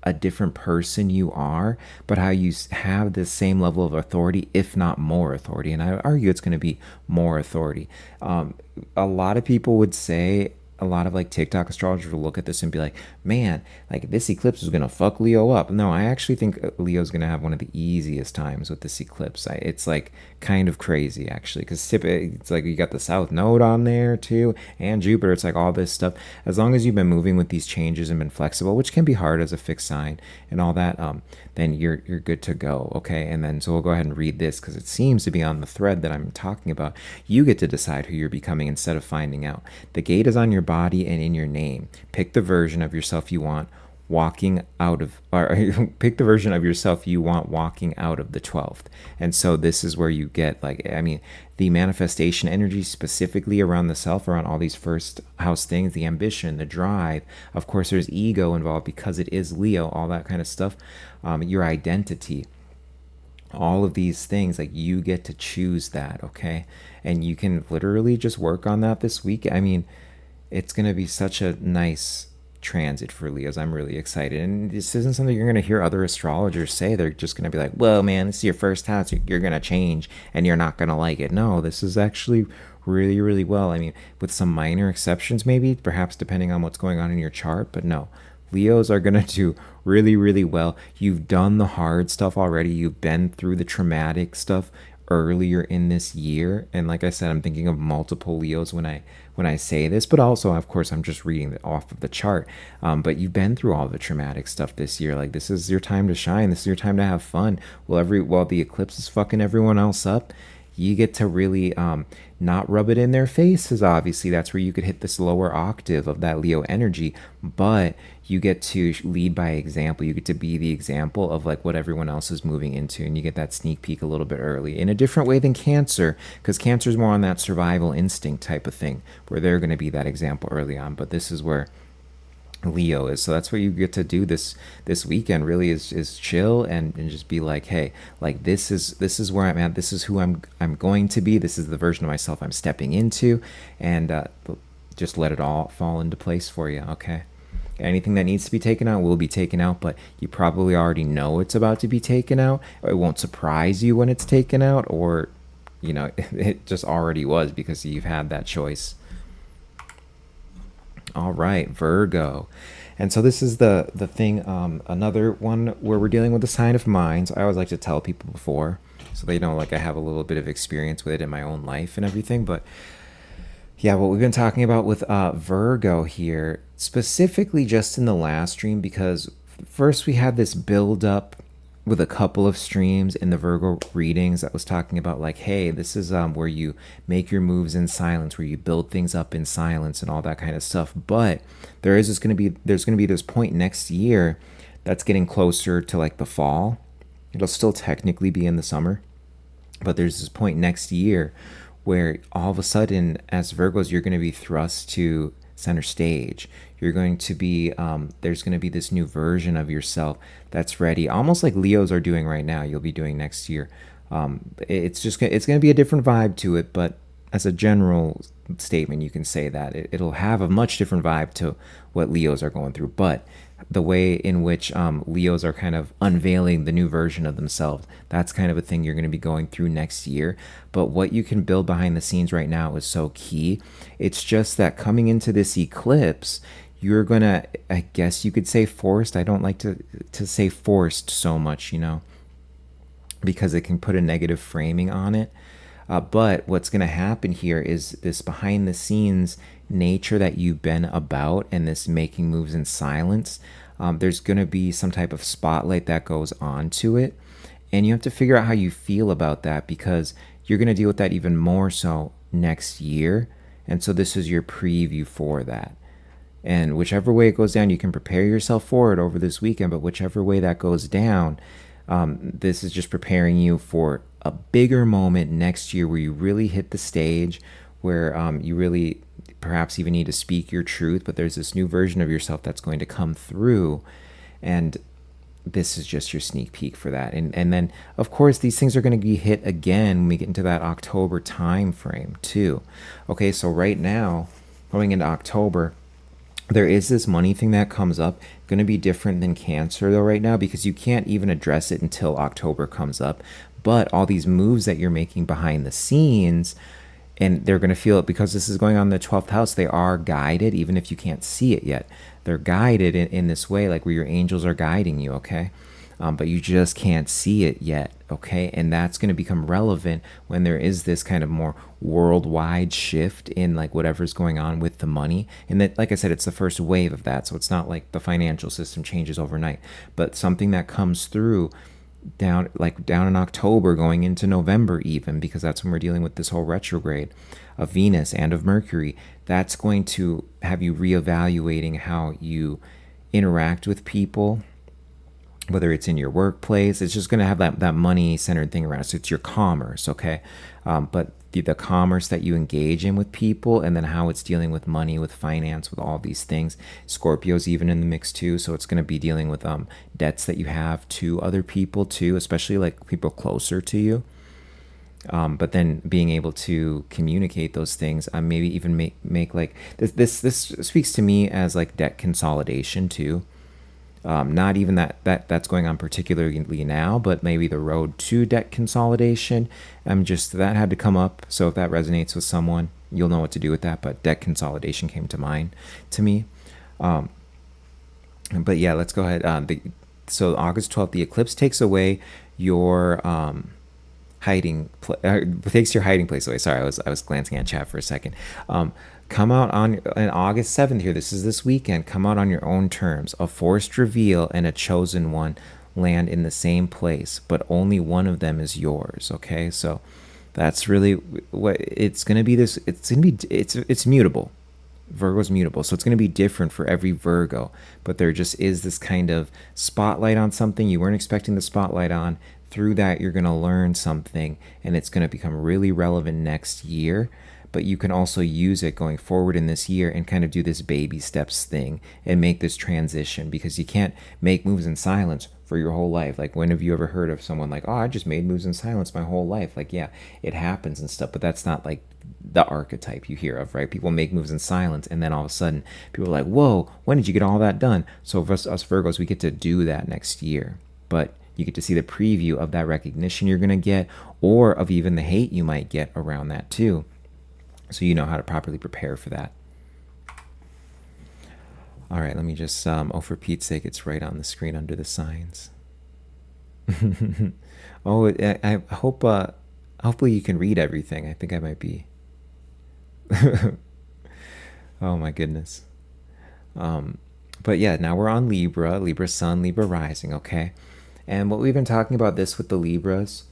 a different person you are, but how you have the same level of authority, if not more authority. And I would argue it's going to be more authority. A lot of people would say, a lot of like TikTok astrologers will look at this and be like, man, like this eclipse is going to fuck Leo up. No, I actually think Leo's going to have one of the easiest times with this eclipse. It's like kind of crazy actually, because it's like you got the South Node on there too, and Jupiter. It's like all this stuff. As long as you've been moving with these changes and been flexible, which can be hard as a fixed sign and all that, then you're good to go, okay? And then so we'll go ahead and read this, because it seems to be on the thread that I'm talking about. You get to decide who you're becoming instead of finding out. The gate is on your body and in your name. Pick the version of yourself you want walking out of, or pick the version of yourself you want walking out of the 12th. And so this is where you get the manifestation energy, specifically around the self, around all these first house things, the ambition, the drive. Of course, there's ego involved because it is Leo, all that kind of stuff. Your identity, all of these things, like you get to choose that, okay? And you can literally just work on that this week. I mean, it's going to be such a nice transit for Leos. I'm really excited. And this isn't something you're going to hear other astrologers say. They're just going to be like, well, man, it's your first house. You're going to change and you're not going to like it. No, this is actually really, really well. I mean, with some minor exceptions, maybe, perhaps depending on what's going on in your chart. But no, Leos are going to do really, really well. You've done the hard stuff already. You've been through the traumatic stuff earlier in this year. And like I said, I'm thinking of multiple Leos when I say this, but also, of course, I'm just reading it off of the chart. But you've been through all the traumatic stuff this year. Like, this is your time to shine. This is your time to have fun. While the eclipse is fucking everyone else up, you get to really not rub it in their faces. Obviously, that's where you could hit this lower octave of that Leo energy, but you get to lead by example. You get to be the example of like what everyone else is moving into, and you get that sneak peek a little bit early in a different way than Cancer, because Cancer is more on that survival instinct type of thing, where they're going to be that example early on. But this is where Leo is. So that's what you get to do this weekend, really, is chill and just be like, hey, like this is where I'm at. This is who I'm going to be. This is the version of myself I'm stepping into, and just let it all fall into place for you. Okay. Anything that needs to be taken out will be taken out, but you probably already know it's about to be taken out. Or it won't surprise you when it's taken out, or it just already was because you've had that choice. All right, Virgo. And so this is the thing, another one where we're dealing with the sign of minds. I always like to tell people before, so they know like I have a little bit of experience with it in my own life and everything. But yeah, what we've been talking about with Virgo here, specifically just in the last stream, because first we had this build up with a couple of streams in the Virgo readings that was talking about like, hey, this is where you make your moves in silence, where you build things up in silence and all that kind of stuff. But there's going to be this point next year that's getting closer to like the fall. It'll still technically be in the summer, but there's this point next year where all of a sudden, as Virgos, you're going to be thrust to center stage. You're going to be there's going to be this new version of yourself that's ready, almost like Leos are doing right now. You'll be doing next year. It's going to be a different vibe to it, but as a general statement, you can say that it'll have a much different vibe to what Leos are going through. But the way in which Leos are kind of unveiling the new version of themselves, that's kind of a thing you're going to be going through next year. But what you can build behind the scenes right now is so key. It's just that coming into this eclipse, you're going to, I guess you could say forced. I don't like to say forced so much, because it can put a negative framing on it. But what's going to happen here is this behind the scenes nature that you've been about, and this making moves in silence. There's going to be some type of spotlight that goes on to it. And you have to figure out how you feel about that, because you're going to deal with that even more so next year. And so this is your preview for that. And whichever way it goes down, you can prepare yourself for it over this weekend. But whichever way that goes down, this is just preparing you for a bigger moment next year where you really hit the stage, where you really perhaps even need to speak your truth. But there's this new version of yourself that's going to come through. And this is just your sneak peek for that. And then, of course, these things are going to be hit again when we get into that October time frame too. Okay, so right now, going into October, there is this money thing that comes up. Going to be different than Cancer though right now, because you can't even address it until October comes up. But all these moves that you're making behind the scenes, and they're going to feel it because this is going on in the 12th house. They are guided, even if you can't see it yet. They're guided in this way, like where your angels are guiding you, okay? But you just can't see it yet, okay? And that's going to become relevant when there is this kind of more worldwide shift in like whatever's going on with the money. And that, like I said, it's the first wave of that. So it's not like the financial system changes overnight, but something that comes through down in October going into November even, because that's when we're dealing with this whole retrograde of Venus and of Mercury. That's going to have you reevaluating how you interact with people, whether it's in your workplace. It's just going to have that money centered thing around it. So it's your commerce, okay? But the commerce that you engage in with people, and then how it's dealing with money, with finance, with all these things. Scorpio's even in the mix too, so it's going to be dealing with debts that you have to other people too, especially like people closer to you. But then being able to communicate those things, maybe even make like this speaks to me as like debt consolidation too. Not even that's going on particularly now, but maybe the road to debt consolidation. That had to come up. So if that resonates with someone, you'll know what to do with that. But debt consolidation came to mind to me. But yeah, let's go ahead. So August 12th, the eclipse takes away your takes your hiding place away. Sorry, I was glancing at chat for a second. Come out on August 7th here. This is this weekend. Come out on your own terms. A forced reveal and a chosen one land in the same place, but only one of them is yours. Okay, so that's really what it's going to be. It's mutable. Virgo's mutable, so it's going to be different for every Virgo, but there just is this kind of spotlight on something you weren't expecting the spotlight on. Through that, you're going to learn something, and it's going to become really relevant next year. But you can also use it going forward in this year and kind of do this baby steps thing and make this transition, because you can't make moves in silence for your whole life. Like, when have you ever heard of someone like, oh, I just made moves in silence my whole life? Like, yeah, it happens and stuff, but that's not like the archetype you hear of, right? People make moves in silence, and then all of a sudden people are like, whoa, when did you get all that done? So for us Virgos, we get to do that next year, but you get to see the preview of that recognition you're going to get, or of even the hate you might get around that too, so you know how to properly prepare for that. All right, let me just oh, for Pete's sake, it's right on the screen under the signs. Oh, I hope hopefully you can read everything. I think I might be oh my goodness. But yeah, now we're on Libra Sun, Libra rising, okay? And what we've been talking about this with the Libras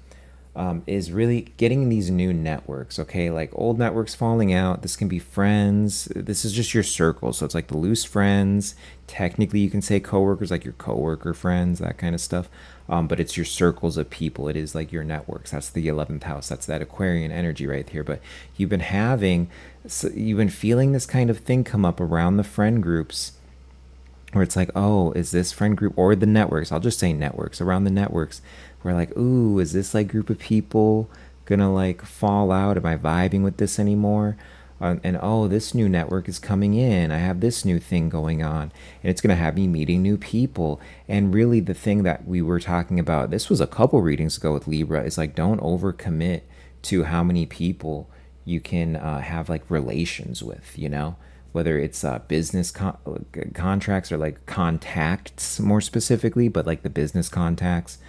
is really getting these new networks, okay? Like, old networks falling out. This can be friends. This is just your circle. So it's like the loose friends. Technically, you can say coworkers, like your coworker friends, that kind of stuff. But it's your circles of people. It is like your networks. That's the 11th house. That's that Aquarian energy right here. But you've been feeling this kind of thing come up around the friend groups, where it's like, oh, is this friend group, or the networks? I'll just say networks, around the networks. We're like, ooh, is this like group of people gonna like fall out? Am I vibing with this anymore? And oh, this new network is coming in. I have this new thing going on, and it's gonna have me meeting new people. And really, the thing that we were talking about, this was a couple readings ago with Libra, is like, don't overcommit to how many people you can have like relations with, you know? Whether it's business contracts, or like contacts more specifically, but like the business contacts.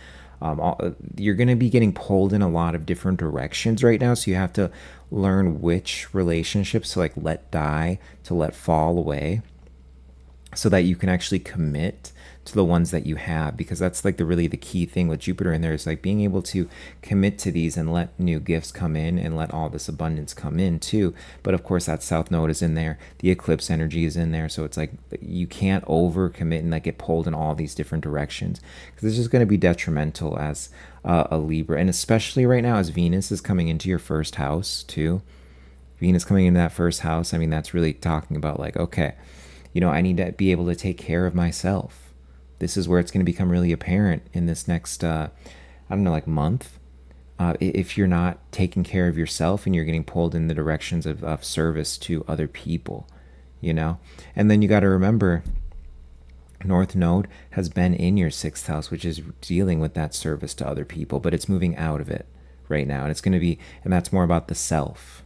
You're going to be getting pulled in a lot of different directions right now, so you have to learn which relationships to like let die, to let fall away, so that you can actually commit to the ones that you have, because that's like the key thing with Jupiter in there, is like being able to commit to these and let new gifts come in and let all this abundance come in too. But of course, that South Node is in there, the eclipse energy is in there, so it's like you can't over commit and like get pulled in all these different directions, because this is going to be detrimental as a Libra. And especially right now, as Venus is coming into your first house too. Venus coming into that first house, I mean, that's really talking about like, okay, you know, I need to be able to take care of myself. This is where it's going to become really apparent in this next, I don't know, like month. If you're not taking care of yourself and you're getting pulled in the directions of service to other people, you know? And then you got to remember, North Node has been in your 6th house, which is dealing with that service to other people, but it's moving out of it right now. And it's going to be, and that's more about the self.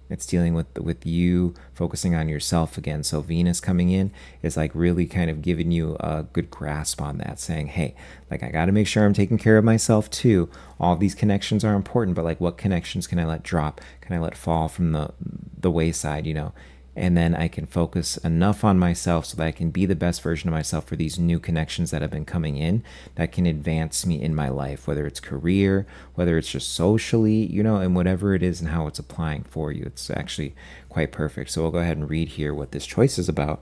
It's dealing with you focusing on yourself again. So Venus coming in is like really kind of giving you a good grasp on that, saying, hey, like, I got to make sure I'm taking care of myself too. All of these connections are important, but like, what connections can I let drop? Can I let fall from the wayside, you know? And then I can focus enough on myself so that I can be the best version of myself for these new connections that have been coming in that can advance me in my life, whether it's career, whether it's just socially, you know, and whatever it is and how it's applying for you. It's actually quite perfect. So we'll go ahead and read here what this choice is about.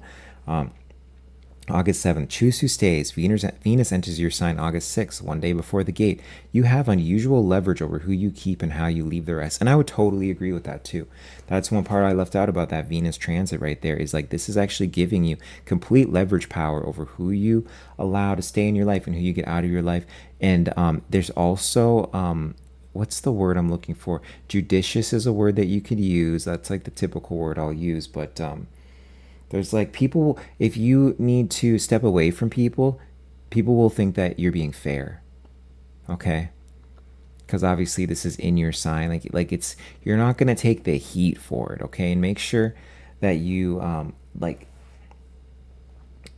August 7th, choose who stays. Venus enters your sign August 6th, one day before the gate. You have unusual leverage over who you keep and how you leave the rest. And I would totally agree with that too. That's one part I left out about that Venus transit right there, is like, this is actually giving you complete leverage power over who you allow to stay in your life and who you get out of your life. And there's also, what's the word I'm looking for? Judicious is a word that you could use. That's like the typical word I'll use, but there's like people, if you need to step away from people, people will think that you're being fair. Okay? Because obviously this is in your sign. Like it's, you're not going to take the heat for it, okay? And make sure that you, like,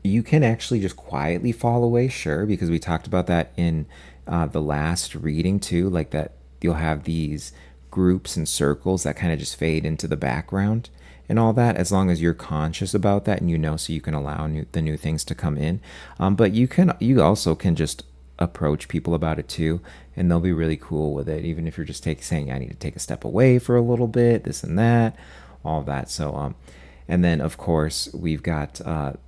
you can actually just quietly fall away, sure, because we talked about that in the last reading too, like that you'll have these groups and circles that kind of just fade into the background and all that, as long as you're conscious about that and so you can allow the new things to come in. But you also can just approach people about it too, and they'll be really cool with it, even if you're just saying I need to take a step away for a little bit, this and that, all that. So and then of course we've got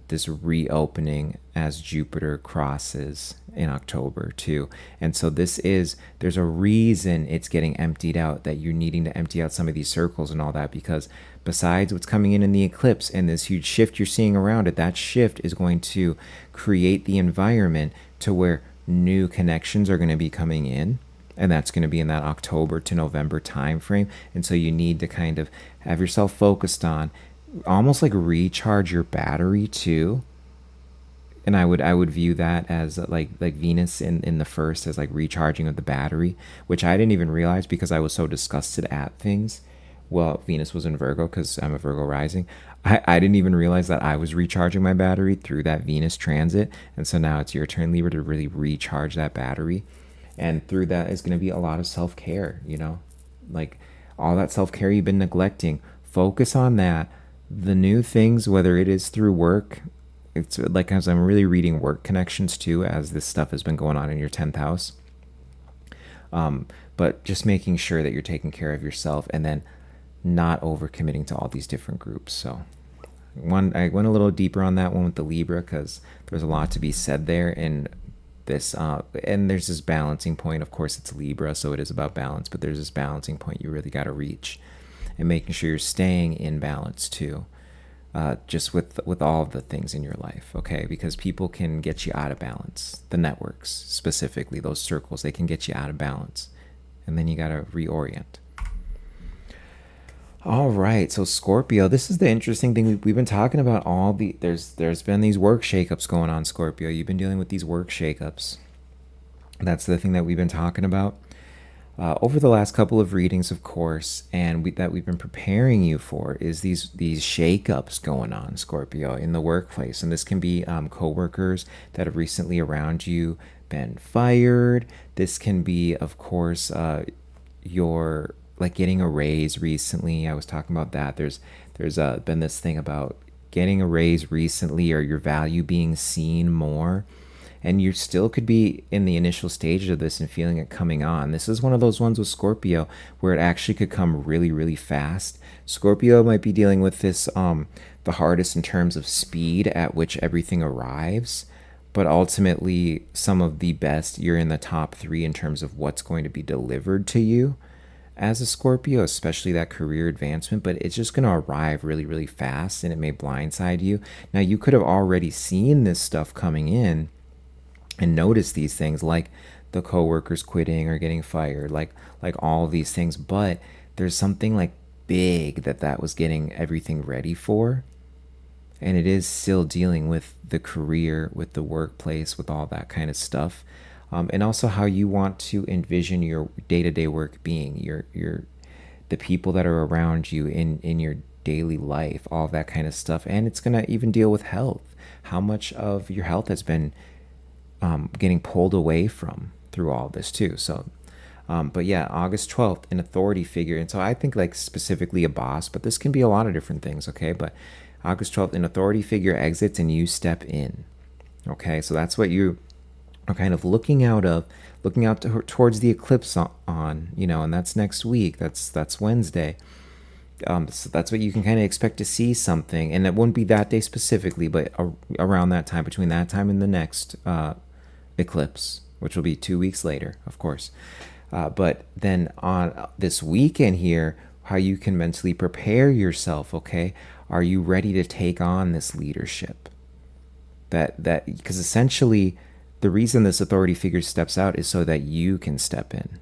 this reopening as Jupiter crosses in October too. And so there's a reason it's getting emptied out, that you're needing to empty out some of these circles and all that, because besides what's coming in the eclipse and this huge shift you're seeing around it, that shift is going to create the environment to where new connections are going to be coming in, and that's going to be in that October to November time frame. And so you need to kind of have yourself focused on almost like recharge your battery too. And I would view that as like Venus in the first as like recharging of the battery, which I didn't even realize because I was so disgusted at things. Well, Venus was in Virgo because I'm a Virgo rising. I didn't even realize that I was recharging my battery through that Venus transit. And so now it's your turn, Libra, to really recharge that battery. And through that is going to be a lot of self-care, like all that self-care you've been neglecting. Focus on that. The new things, whether it is through work, it's like, as I'm really reading work connections too, as this stuff has been going on in your 10th house. But just making sure that you're taking care of yourself, and then not overcommitting to all these different groups. So I went a little deeper on that one with the Libra because there's a lot to be said there. And this and there's this balancing point. Of course, it's Libra, so it is about balance, but there's this balancing point you really got to reach, and making sure you're staying in balance too, just with all the things in your life, okay? Because people can get you out of balance. The networks, specifically those circles, they can get you out of balance, and then you got to reorient. All right, so Scorpio, this is the interesting thing. We've been talking about there's been these work shakeups going on, Scorpio. You've been dealing with these work shakeups. That's the thing that we've been talking about over the last couple of readings, of course, and that we've been preparing you for is these shakeups going on, Scorpio, in the workplace. And this can be coworkers that have recently around you been fired. This can be, of course, your like getting a raise recently. I was talking about that. There's been this thing about getting a raise recently, or your value being seen more. And you still could be in the initial stages of this and feeling it coming on. This is one of those ones with Scorpio where it actually could come really, really fast. Scorpio might be dealing with this the hardest in terms of speed at which everything arrives. But ultimately, some of the best, you're in the top 3 in terms of what's going to be delivered to you as a Scorpio, especially that career advancement, but it's just going to arrive really, really fast, and it may blindside you. Now, you could have already seen this stuff coming in and noticed these things, like the coworkers quitting or getting fired, like all of these things, but there's something like big that was getting everything ready for, and it is still dealing with the career, with the workplace, with all that kind of stuff. And also how you want to envision your day-to-day work being, the people that are around you in your daily life, all that kind of stuff. And it's going to even deal with health. How much of your health has been getting pulled away from through all this too. So, but yeah, August 12th, an authority figure. And so I think like specifically a boss, but this can be a lot of different things, okay? But August 12th, an authority figure exits and you step in, okay? So that's what you are kind of looking out towards the eclipse on, and that's next week. That's Wednesday. So that's what you can kind of expect to see something, and it wouldn't be that day specifically, but around that time, between that time and the next eclipse, which will be 2 weeks later, of course. But then on this weekend here, how you can mentally prepare yourself, okay? Are you ready to take on this leadership? That because essentially the reason this authority figure steps out is so that you can step in.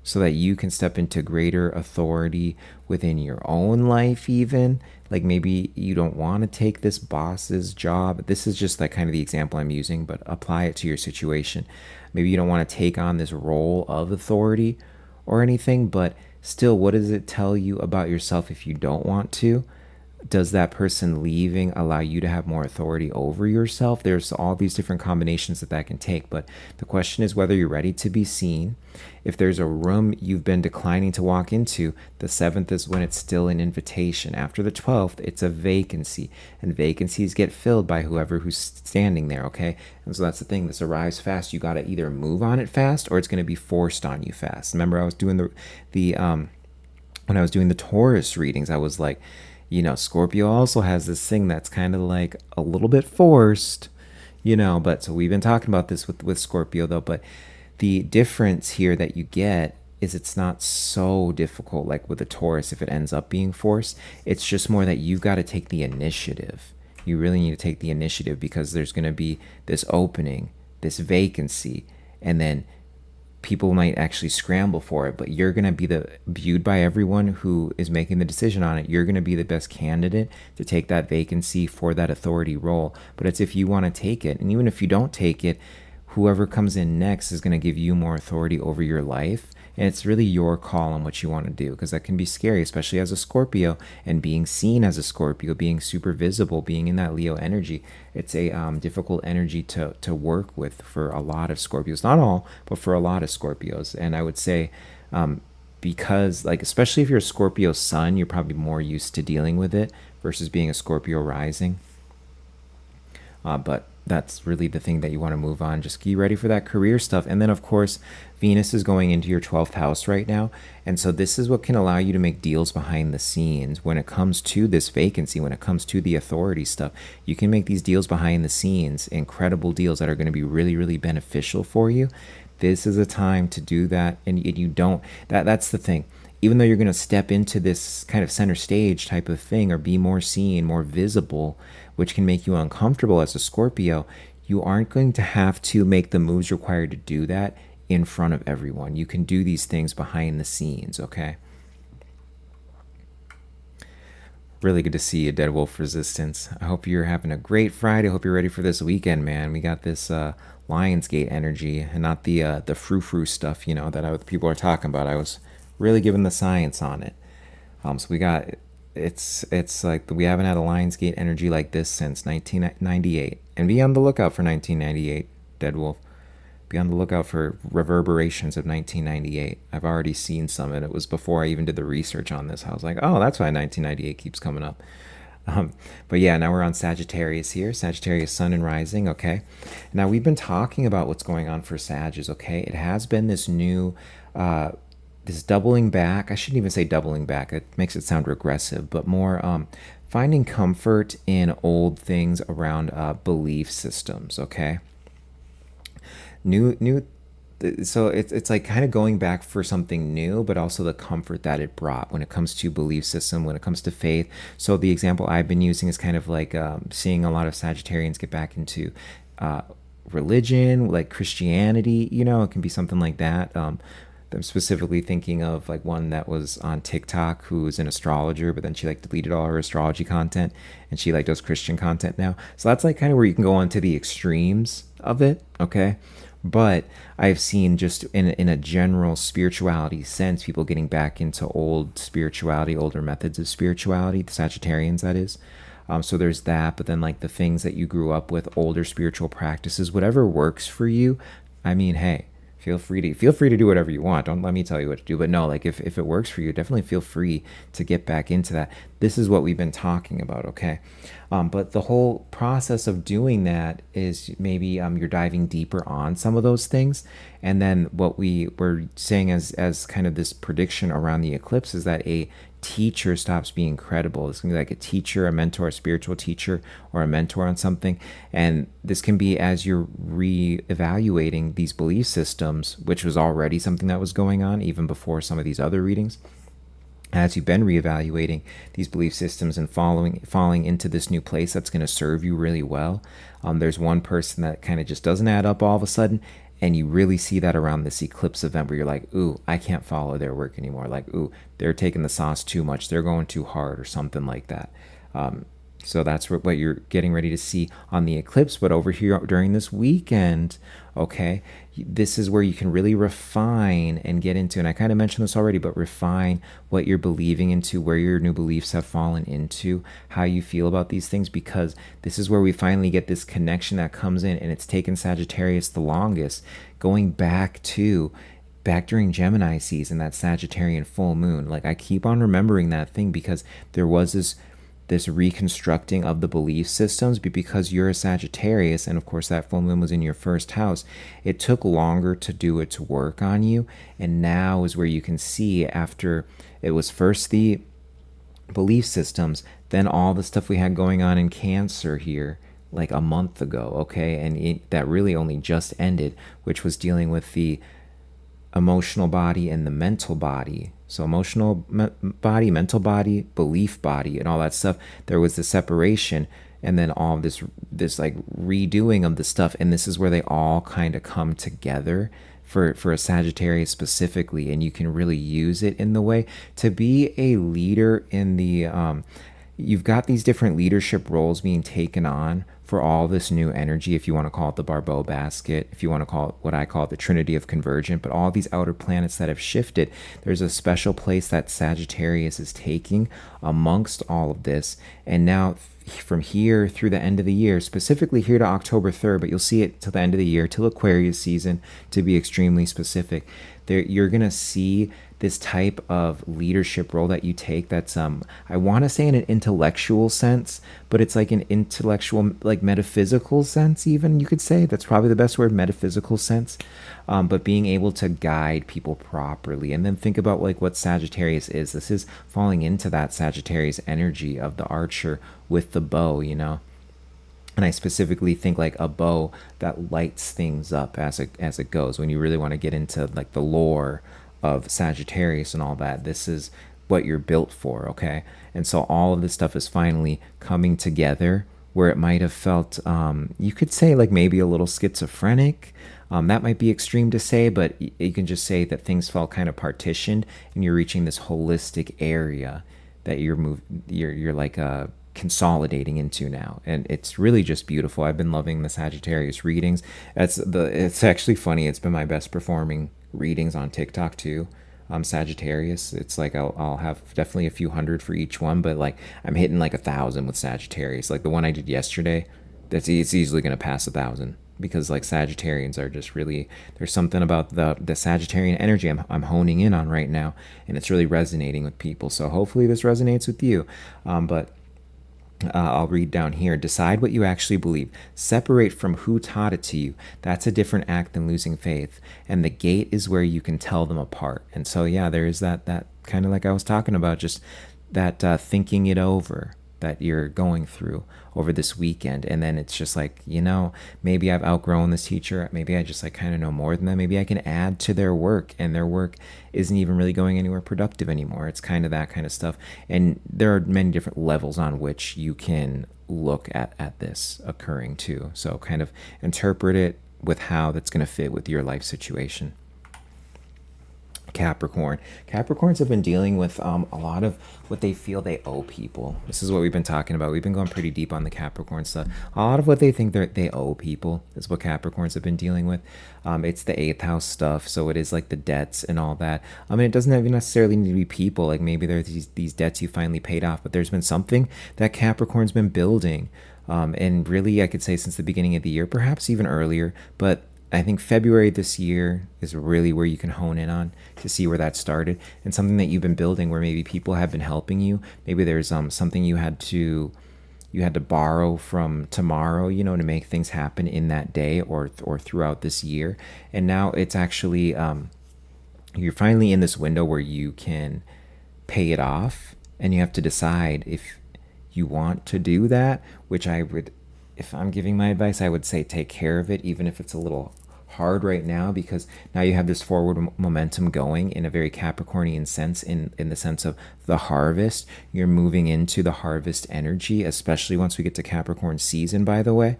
So that you can step into greater authority within your own life even. Like maybe you don't want to take this boss's job. This is just like kind of the example I'm using, but apply it to your situation. Maybe you don't want to take on this role of authority or anything, but still, what does it tell you about yourself if you don't want to? Does that person leaving allow you to have more authority over yourself? There's all these different combinations that can take, but the question is whether you're ready to be seen. If there's a room you've been declining to walk into, the 7th is when it's still an invitation. After the 12th, it's a vacancy, and vacancies get filled by whoever who's standing there, okay? And so that's the thing. This arrives fast. You got to either move on it fast, or it's going to be forced on you fast. Remember, I was doing the when I was doing the Taurus readings, I was like, Scorpio also has this thing that's kind of like a little bit forced, but so we've been talking about this with Scorpio though, but the difference here that you get is it's not so difficult like with a Taurus if it ends up being forced. It's just more that you've got to take the initiative. You really need to take the initiative because there's going to be this opening, this vacancy, and then people might actually scramble for it, but you're going to be viewed by everyone who is making the decision on it. You're going to be the best candidate to take that vacancy for that authority role. But it's if you want to take it. And even if you don't take it, whoever comes in next is going to give you more authority over your life. And it's really your call on what you want to do, because that can be scary, especially as a Scorpio, and being seen as a Scorpio, being super visible, being in that Leo energy. It's a difficult energy to work with for a lot of Scorpios. Not all, but for a lot of Scorpios. And I would say because, like, especially if you're a Scorpio sun, you're probably more used to dealing with it versus being a Scorpio rising. But that's really the thing that you want to move on. Just get ready for that career stuff. And then, of course, Venus is going into your 12th house right now. And so this is what can allow you to make deals behind the scenes when it comes to this vacancy, when it comes to the authority stuff. You can make these deals behind the scenes, incredible deals that are going to be really, really beneficial for you. This is a time to do that. And you don't, that's the thing. Even though you're going to step into this kind of center stage type of thing or be more seen, more visible, which can make you uncomfortable as a Scorpio, you aren't going to have to make the moves required to do that in front of everyone. You can do these things behind the scenes, okay? Really good to see you, Dead Wolf Resistance. I hope you're having a great Friday. I hope you're ready for this weekend, man. We got this Lionsgate energy and not the frou-frou stuff, that people are talking about. I was really giving the science on it. So we got... It's like we haven't had a Lionsgate energy like this since 1998. And be on the lookout for 1998, Dead Wolf. Be on the lookout for reverberations of 1998. I've already seen some, and it was before I even did the research on this. I was like, oh, that's why 1998 keeps coming up. But yeah, now we're on Sagittarius here. Sagittarius sun and rising, okay? Now, we've been talking about what's going on for Sagittarius, okay? It has been this new... this doubling back. I shouldn't even say doubling back. It makes it sound regressive, but more finding comfort in old things around belief systems. Okay. So it's like kind of going back for something new, but also the comfort that it brought when it comes to belief system, when it comes to faith. So the example I've been using is kind of like seeing a lot of Sagittarians get back into religion, like Christianity. It can be something like that. I'm specifically thinking of like one that was on TikTok who was an astrologer, but then she like deleted all her astrology content and she like does Christian content now. So that's like kind of where you can go on to the extremes of it, okay? But I've seen just in a general spirituality sense, people getting back into old spirituality, older methods of spirituality, the Sagittarians, that is. So there's that, but then like the things that you grew up with, older spiritual practices, whatever works for you. I mean, hey, feel free to do whatever you want. Don't let me tell you what to do. But no, like if it works for you, definitely feel free to get back into that. This is what we've been talking about, okay? But the whole process of doing that is maybe you're diving deeper on some of those things. And then what we were saying as kind of this prediction around the eclipse is that a teacher stops being credible. It's gonna be like a teacher, a mentor, a spiritual teacher, or a mentor on something. And this can be as you're re-evaluating these belief systems, which was already something that was going on even before some of these other readings. As you've been reevaluating these belief systems and falling into this new place that's going to serve you really well. There's one person that kind of just doesn't add up all of a sudden, and you really see that around this eclipse event where you're like, ooh, I can't follow their work anymore. Like, ooh, they're taking the sauce too much. They're going too hard or something like that. So that's what you're getting ready to see on the eclipse. But over here during this weekend, okay, this is where you can really refine and get into, and I kind of mentioned this already, but refine what you're believing into, where your new beliefs have fallen into, how you feel about these things, because this is where we finally get this connection that comes in, and it's taken Sagittarius the longest, going back during Gemini season, that Sagittarian full moon. Like, I keep on remembering that thing because there was this reconstructing of the belief systems, but because you're a Sagittarius, and of course that full moon was in your first house, it took longer to do its work on you. And now is where you can see, after it was first the belief systems, then all the stuff we had going on in Cancer here like a month ago, okay, and that really only just ended, which was dealing with the emotional body and the mental body. So body, mental body, belief body, and all that stuff. There was the separation, and then all this like redoing of the stuff, and this is where they all kind of come together for a Sagittarius specifically, and you can really use it in the way to be a leader in the you've got these different leadership roles being taken on for all this new energy, if you want to call it the Barbeau basket, if you want to call it what I call it the Trinity of Convergent, but all these outer planets that have shifted, there's a special place that Sagittarius is taking amongst all of this. And now from here through the end of the year, specifically here to October 3rd, but you'll see it till the end of the year, till Aquarius season, to be extremely specific, there you're going to see this type of leadership role that you take that's I want to say in an intellectual sense, but it's like an intellectual, like metaphysical sense, even, you could say. That's probably the best word, metaphysical sense. But being able to guide people properly. And then think about like what Sagittarius is. This is falling into that Sagittarius energy of the archer with the bow, you know. And I specifically think like a bow that lights things up as it goes. When you really want to get into like the lore of Sagittarius and all that, this is what you're built for, okay? And so all of this stuff is finally coming together, where it might have felt, you could say like maybe a little schizophrenic. That might be extreme to say, but you can just say that things felt kind of partitioned, and you're reaching this holistic area that you're like consolidating into now, and it's really just beautiful. I've been loving the Sagittarius readings. It's actually funny. It's been my best performing readings on TikTok too. Sagittarius. It's like I'll have definitely a few hundred for each one, but like I'm hitting like 1,000 with Sagittarius. Like the one I did yesterday, it's easily gonna pass 1,000, because like Sagittarians are just really, there's something about the Sagittarian energy I'm honing in on right now, and it's really resonating with people. So hopefully this resonates with you. But I'll read down here. Decide what you actually believe. Separate from who taught it to you. That's a different act than losing faith. And the gate is where you can tell them apart. And so, yeah, there is that kind of like I was talking about, just that thinking it over that you're going through over this weekend. And then it's just like, you know, maybe I've outgrown this teacher. Maybe I just like kind of know more than them. Maybe I can add to their work, and their work isn't even really going anywhere productive anymore. It's kind of that kind of stuff. And there are many different levels on which you can look at this occurring too. So kind of interpret it with how that's going to fit with your life situation. Capricorns have been dealing with a lot of what they feel they owe people. This is what we've been talking about. We've been going pretty deep on the Capricorn stuff. A lot of what they think they owe people is what Capricorns have been dealing with. It's the 8th house stuff, so it is like the debts and all that. I mean, it doesn't even necessarily need to be people. Like maybe there's these debts you finally paid off, but there's been something that Capricorn's been building. And really, I could say since the beginning of the year, perhaps even earlier, but I think February this year is really where you can hone in on to see where that started, and something that you've been building where maybe people have been helping you. Maybe there's something you had to borrow from tomorrow, you know, to make things happen in that day or throughout this year. And now it's actually you're finally in this window where you can pay it off, and you have to decide if you want to do that, which I would, if I'm giving my advice, I would say take care of it, even if it's a little hard right now, because now you have this forward momentum going in a very Capricornian sense, in the sense of the harvest. You're moving into the harvest energy, especially once we get to Capricorn season, by the way.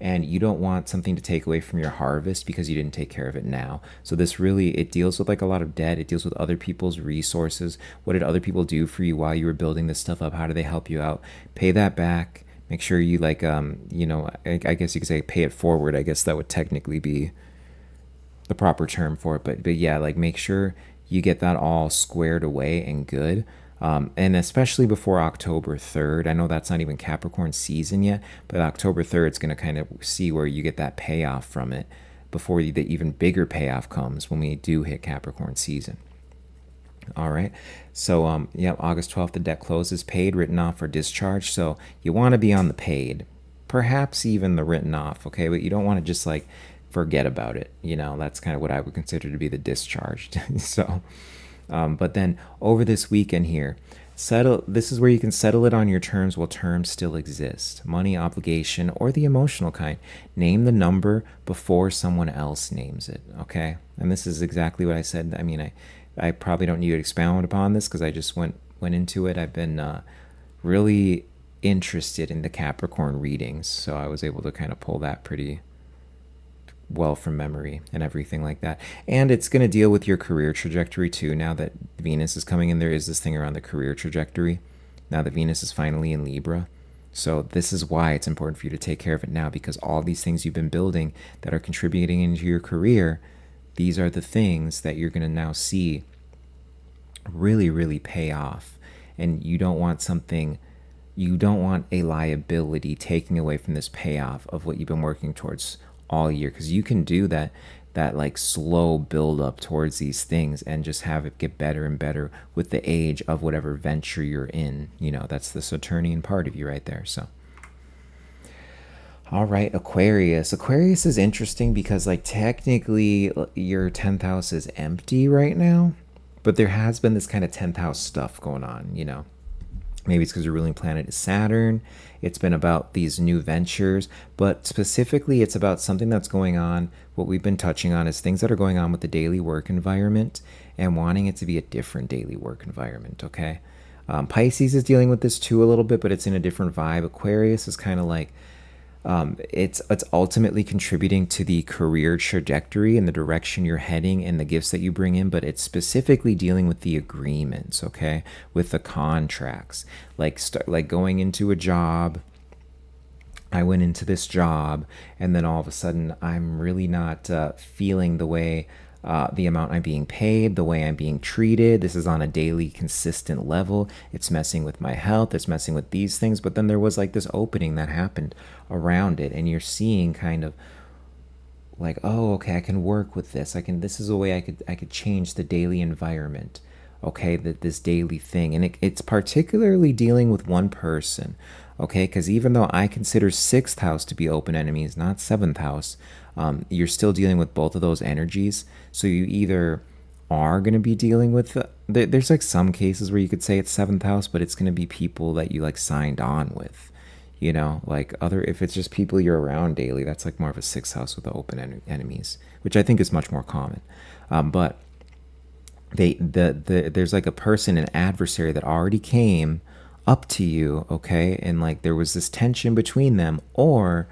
and you don't want something to take away from your harvest because you didn't take care of it now. So this really, it deals with like a lot of debt. It deals with other people's resources. What did other people do for you while you were building this stuff up? How do they help you out? Pay that back. Make sure you like, I guess you could say pay it forward. I guess that would technically be the proper term for it. But yeah, like make sure you get that all squared away and good. And especially before October 3rd. I know that's not even Capricorn season yet, but October 3rd is going to kind of see where you get that payoff from it before the even bigger payoff comes when we do hit Capricorn season. All right. So, yeah, August 12th, the debt closes, paid, written off, or discharged. So you want to be on the paid, perhaps even the written off. Okay. But you don't want to just like forget about it. That's kind of what I would consider to be the discharged. So, but then over this weekend here, this is where you can settle it on your terms while terms still exist. Money, obligation, or the emotional kind. Name the number before someone else names it. Okay. And this is exactly what I said. I mean, I probably don't need to expound upon this because I just went into it. I've been really interested in the Capricorn readings, so I was able to kind of pull that pretty well from memory and everything like that. And it's going to deal with your career trajectory too. Now that Venus is coming in, there is this thing around the career trajectory. Now that Venus is finally in Libra. So this is why it's important for you to take care of it now, because all these things you've been building that are contributing into your career, these are the things that you're going to now see really, really pay off. And you don't want a liability taking away from this payoff of what you've been working towards all year, because you can do that like slow build up towards these things and just have it get better and better with the age of whatever venture you're in. That's the Saturnian part of you right there. So all right, Aquarius is interesting because like technically your 10th house is empty right now, but there has been this kind of 10th house stuff going on. Maybe it's because your ruling planet is Saturn. It's been about these new ventures, but specifically it's about something that's going on. What we've been touching on is things that are going on with the daily work environment and wanting it to be a different daily work environment, okay? Pisces is dealing with this too a little bit, but it's in a different vibe. Aquarius is kind of like, it's ultimately contributing to the career trajectory and the direction you're heading and the gifts that you bring in, but it's specifically dealing with the agreements, okay, with the contracts, like going into a job. I went into this job and then all of a sudden I'm really not feeling the way the amount I'm being paid, the way I'm being treated. This is on a daily consistent level. It's messing with my health. It's messing with these things. But then there was like this opening that happened around it. And you're seeing kind of like, oh, okay, I can work with this. This is a way I could change the daily environment. Okay, this daily thing. And it's particularly dealing with one person. Okay, because even though I consider 6th house to be open enemies, not 7th house, you're still dealing with both of those energies. So you either are going to be dealing with there's like some cases where you could say it's 7th house, but it's going to be people that you like signed on with, like if it's just people you're around daily, that's like more of a 6th house with the open enemies, which I think is much more common. But there's like a person, an adversary that already came up to you, okay, and like there was this tension between them, or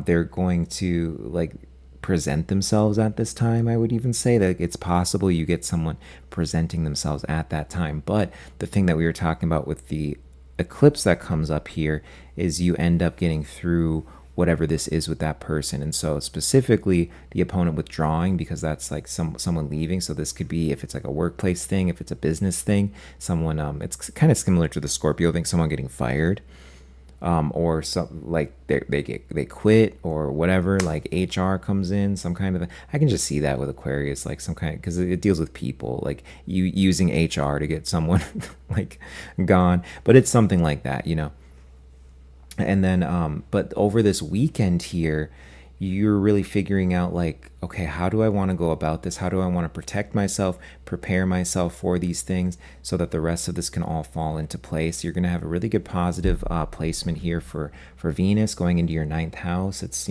they're going to like present themselves at this time. I would even say that it's possible you get someone presenting themselves at that time. But the thing that we were talking about with the eclipse that comes up here is you end up getting through whatever this is with that person. And so specifically the opponent withdrawing, because that's like someone leaving. So this could be, if it's like a workplace thing, if it's a business thing, someone it's kind of similar to the Scorpio thing, someone getting fired, or some like they quit or whatever, like HR comes in, some kind of I can just see that with Aquarius, like some kind, because it deals with people, like you using HR to get someone like gone, but it's something like that. And then but over this weekend here, you're really figuring out like okay, how do I want to go about this? How do I want to protect myself, prepare myself for these things so that the rest of this can all fall into place? You're going to have a really good positive placement here for Venus going into your ninth house. It's,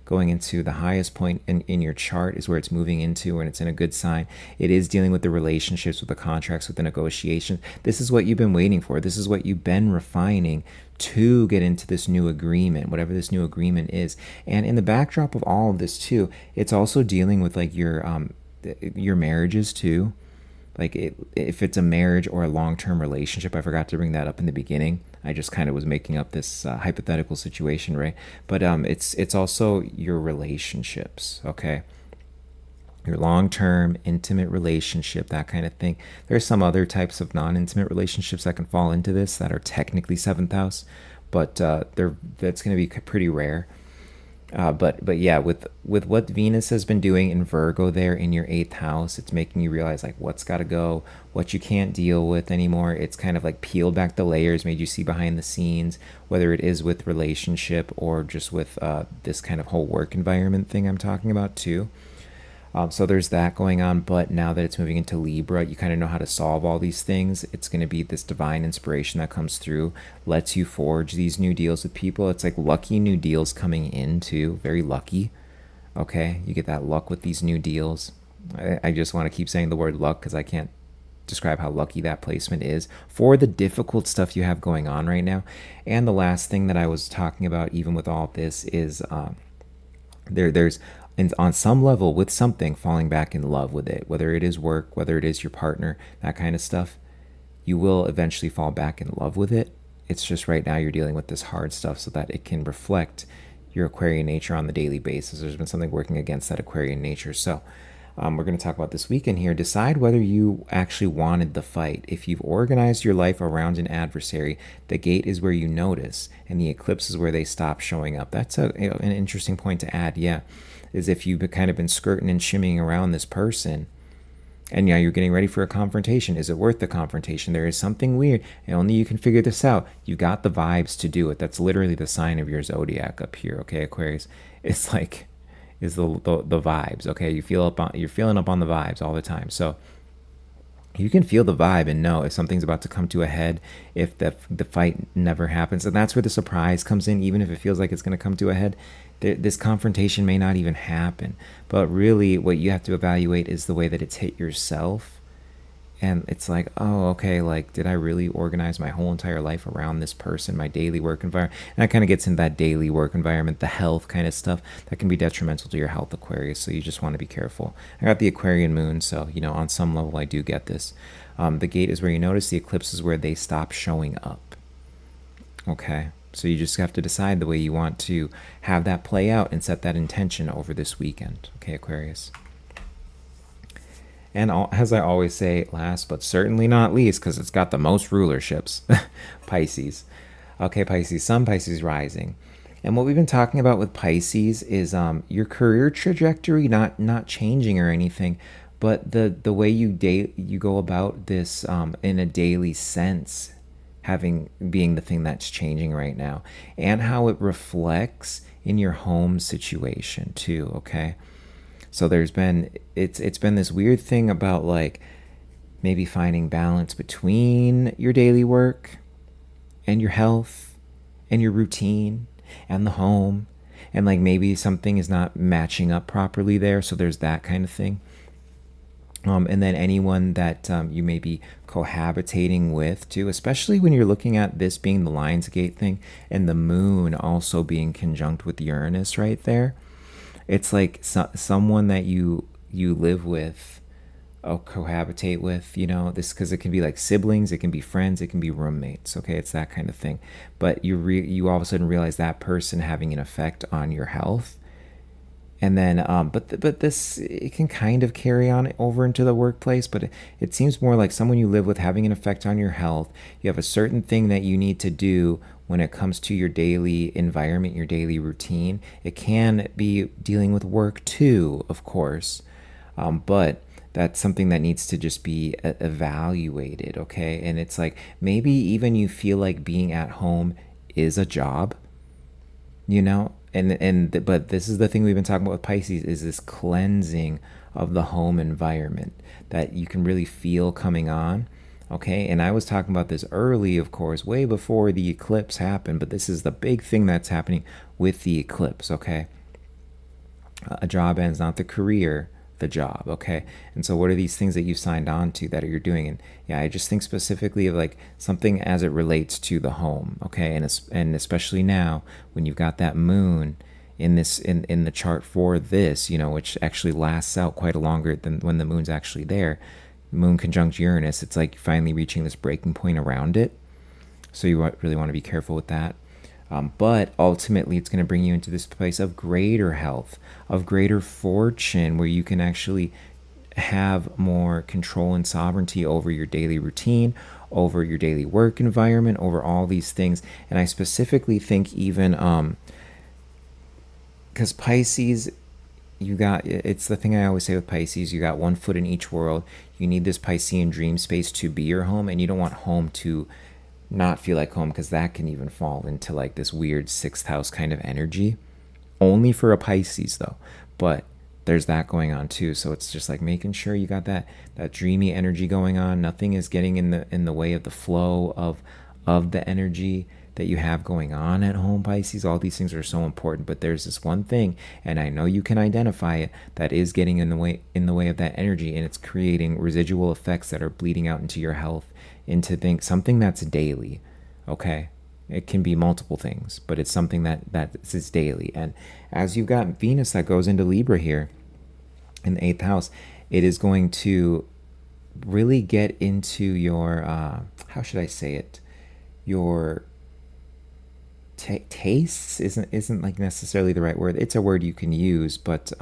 going into the highest point in your chart is where it's moving into, and it's in a good sign. It is dealing with the relationships, with the contracts, with the negotiations. This is what you've been waiting for. This is what you've been refining to get into this new agreement, whatever this new agreement is. And in the backdrop of all of this too, it's also dealing with like your marriages too. Like if it's a marriage or a long-term relationship. I forgot to bring that up in the beginning. I just kind of was making up this hypothetical situation, right? But it's also your relationships, okay? Your long-term intimate relationship, that kind of thing. There's some other types of non-intimate relationships that can fall into this that are technically seventh house, but that's going to be pretty rare. But yeah, with what Venus has been doing in Virgo there in your eighth house, it's making you realize like what's got to go, what you can't deal with anymore. It's kind of like peeled back the layers, made you see behind the scenes, whether it is with relationship or just with this kind of whole work environment thing I'm talking about too. So there's that going on, but now that it's moving into Libra, you kind of know how to solve all these things. It's going to be this divine inspiration that comes through, lets you forge these new deals with people. It's like lucky new deals coming in too, very lucky. Okay, you get that luck with these new deals. I just want to keep saying the word luck because I can't describe how lucky that placement is for the difficult stuff you have going on right now. And the last thing that I was talking about, even with all of this, is there's and on some level with something falling back in love with it, whether it is work, whether it is your partner, that kind of stuff, you will eventually fall back in love with it. It's just right now you're dealing with this hard stuff so that it can reflect your Aquarian nature on the daily basis. There's been something working against that Aquarian nature. So we're going to talk about this weekend here. Decide whether you actually wanted the fight. If you've organized your life around an adversary, the gate is where you notice, and the eclipse is where they stop showing up. That's an interesting point to add, yeah, is if you've kind of been skirting and shimmying around this person, and yeah, you're getting ready for a confrontation. Is it worth the confrontation? There is something weird, and only you can figure this out. You got the vibes to do it. That's literally the sign of your zodiac up here, okay, Aquarius? It's like, is the vibes, okay? You're feeling up on the vibes all the time. So you can feel the vibe and know if something's about to come to a head, if the fight never happens. And that's where the surprise comes in, even if it feels like it's going to come to a head. This confrontation may not even happen. But really, what you have to evaluate is the way that it's hit yourself. And it's like, oh, okay, like, did I really organize my whole entire life around this person, my daily work environment? And that kind of gets in that daily work environment, the health kind of stuff that can be detrimental to your health, Aquarius. So you just want to be careful. I got the Aquarian moon, so, on some level, I do get this. The gate is where you notice, the eclipse is where they stop showing up. Okay, so you just have to decide the way you want to have that play out and set that intention over this weekend. Okay, Aquarius. And as I always say, last but certainly not least, because it's got the most rulerships, Pisces. Okay, Pisces, Sun, Pisces rising. And what we've been talking about with Pisces is your career trajectory not changing or anything, but the way you go about this in a daily sense, being the thing that's changing right now, and how it reflects in your home situation too, okay? So it's been this weird thing about like maybe finding balance between your daily work and your health and your routine and the home, and like maybe something is not matching up properly there. So there's that kind of thing. And then anyone that you may be cohabitating with too, especially when you're looking at this being the Lionsgate thing and the moon also being conjunct with Uranus right there. It's like someone that you live with, cohabitate with, this, because it can be like siblings, it can be friends, it can be roommates. Okay, it's that kind of thing. But you all of a sudden realize that person having an effect on your health, and then but this, it can kind of carry on over into the workplace. But it seems more like someone you live with having an effect on your health. You have a certain thing that you need to do when it comes to your daily environment, your daily routine. It can be dealing with work too, of course, but that's something that needs to just be evaluated, okay? And it's like maybe even you feel like being at home is a job, But this is the thing we've been talking about with Pisces, is this cleansing of the home environment that you can really feel coming on. Okay, and I was talking about this early, of course, way before the eclipse happened, but this is the big thing that's happening with the eclipse. Okay, a job ends, not the career, the job. Okay, and so what are these things that you signed on to that you're doing? And yeah, I just think specifically of like something as it relates to the home. Okay, and especially now when you've got that moon in this in the chart for this, which actually lasts out quite a longer than when the moon's actually there. Moon conjunct Uranus, it's like finally reaching this breaking point around it. So you really want to be careful with that. But ultimately, it's going to bring you into this place of greater health, of greater fortune, where you can actually have more control and sovereignty over your daily routine, over your daily work environment, over all these things. And I specifically think even because Pisces, it's the thing I always say with Pisces, you got one foot in each world. You need this Piscean dream space to be your home, and you don't want home to not feel like home, because that can even fall into like this weird sixth house kind of energy. Only for a Pisces though, but there's that going on too. So it's just like making sure you got that dreamy energy going on. Nothing is getting in the way of the flow of the energy that you have going on at home, Pisces. All these things are so important, but there's this one thing, and I know you can identify it, that is getting in the way of that energy, and it's creating residual effects that are bleeding out into your health, into something that's daily. Okay, it can be multiple things, but it's something that is daily. And as you've got Venus that goes into Libra here in the 8th house, it is going to really get into your how should I say it, your tastes isn't like necessarily the right word. It's a word you can use, but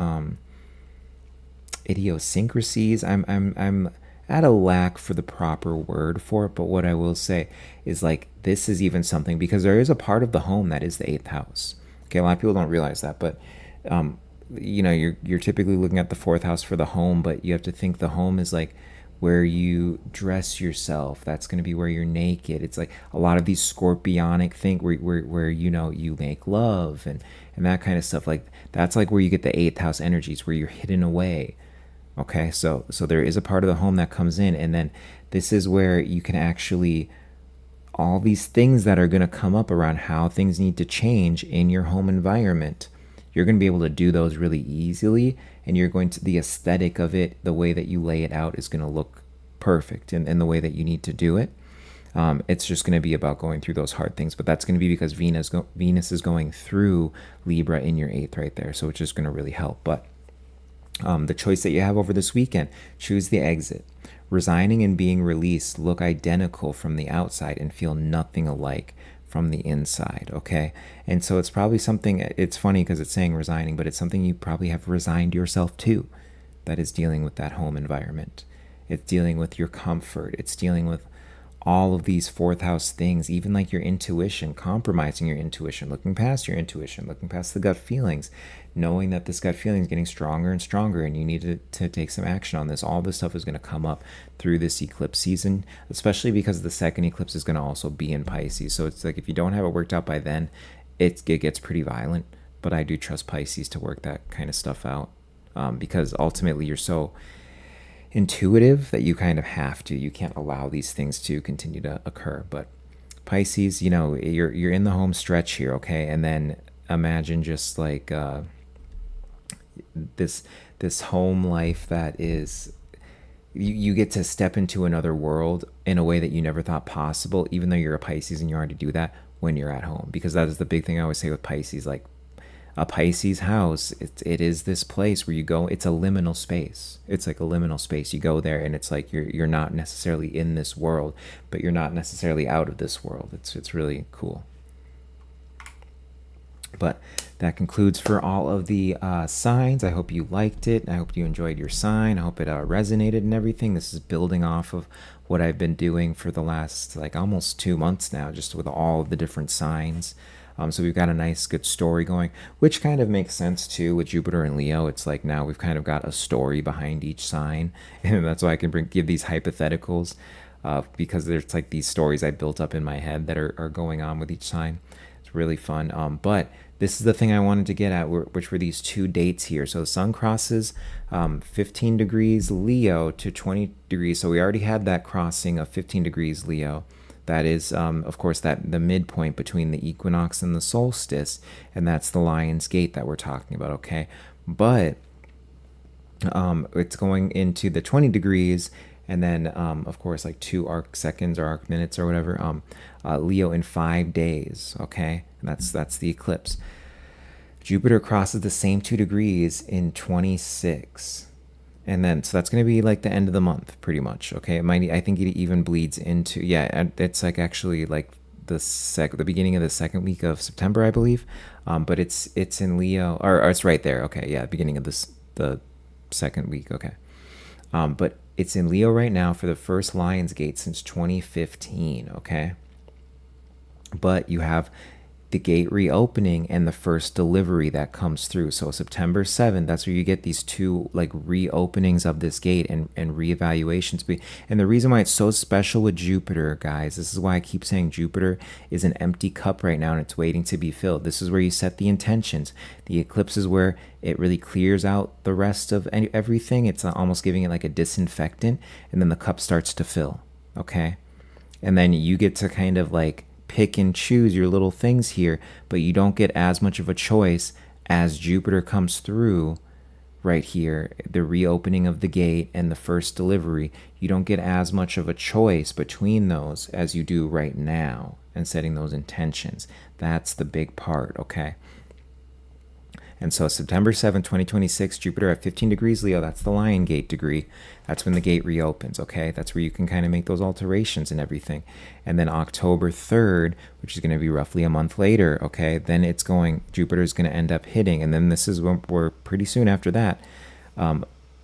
idiosyncrasies. I'm at a lack for the proper word for it, but what I will say is like this is even something, because there is a part of the home that is the 8th house. Okay, a lot of people don't realize that, but you're typically looking at the 4th house for the home, but you have to think the home is like where you dress yourself. That's going to be where you're naked. It's like a lot of these scorpionic things where you make love and that kind of stuff. Like that's like where you get the 8th house energies, where you're hidden away. Okay, so there is a part of the home that comes in, and then this is where you can actually, all these things that are going to come up around how things need to change in your home environment, you're going to be able to do those really easily, and the aesthetic of it, the way that you lay it out, is going to look perfect in the way that you need to do it. It's just going to be about going through those hard things, but that's going to be because Venus is going through Libra in your 8th right there, so it's just going to really help. But the choice that you have over this weekend, choose the exit. Resigning and being released look identical from the outside and feel nothing alike from the inside. Okay, and so it's probably something, it's funny because it's saying resigning, but it's something you probably have resigned yourself to, that is dealing with that home environment. It's dealing with your comfort. It's dealing with all of these 4th house things, even like your intuition, compromising your intuition, looking past your intuition, looking past the gut feelings, knowing that this gut feeling is getting stronger and stronger, and you need to take some action on this. All this stuff is going to come up through this eclipse season, especially because the second eclipse is going to also be in Pisces. So it's like if you don't have it worked out by then, it gets pretty violent. But I do trust Pisces to work that kind of stuff out, because ultimately you're so intuitive that you kind of have to. You can't allow these things to continue to occur. But Pisces, you're in the home stretch here, okay? And then imagine just like this home life that is, you get to step into another world in a way that you never thought possible, even though you're a Pisces and you already do that when you're at home. Because that is the big thing I always say with Pisces, like a Pisces house, it is this place where you go, it's a liminal space. It's like a liminal space. You go there and it's like you're not necessarily in this world, but you're not necessarily out of this world. It's really cool. But that concludes for all of the signs. I hope you liked it. I hope you enjoyed your sign. I hope it resonated and everything. This is building off of what I've been doing for the last like almost 2 months now, just with all of the different signs. So we've got a nice, good story going, which kind of makes sense too with Jupiter and Leo. It's like now we've kind of got a story behind each sign, and that's why I can give these hypotheticals, because there's like these stories I built up in my head that are going on with each sign. It's really fun. But this is the thing I wanted to get at, which were these two dates here. So the sun crosses 15 degrees Leo to 20 degrees. So we already had that crossing of 15 degrees Leo. That is, of course, that the midpoint between the equinox and the solstice, and that's the Lion's Gate that we're talking about, okay? But it's going into the 20 degrees, and then, of course, like 2 arc seconds or arc minutes or whatever, Leo in 5 days, okay? And that's the eclipse. Jupiter crosses the same 2 degrees in 26. And then, so that's going to be like the end of the month, pretty much. Okay, I think it even bleeds into, yeah, it's like actually like the beginning of the second week of September, I believe. But it's in Leo, or it's right there. Okay, yeah, beginning of the second week. Okay, but it's in Leo right now for the first Lion's Gate since 2015. Okay, but you have the gate reopening and the first delivery that comes through. So September 7th, that's where you get these two like reopenings of this gate and reevaluations. And the reason why it's so special with Jupiter, guys, this is why I keep saying Jupiter is an empty cup right now and it's waiting to be filled. This is where you set the intentions. The eclipse is where it really clears out the rest of everything. It's almost giving it like a disinfectant, and then the cup starts to fill, okay? And then you get to kind of like pick and choose your little things here, but you don't get as much of a choice as Jupiter comes through right here, the reopening of the gate and the first delivery. You don't get as much of a choice between those as you do right now and setting those intentions. That's the big part, okay? And so September 7th, 2026, Jupiter at 15 degrees Leo, that's the Lion Gate degree. That's when the gate reopens, okay? That's where you can kind of make those alterations and everything. And then October 3rd, which is going to be roughly a month later, okay? Then Jupiter's going to end up hitting. And then this is when we're pretty soon after that.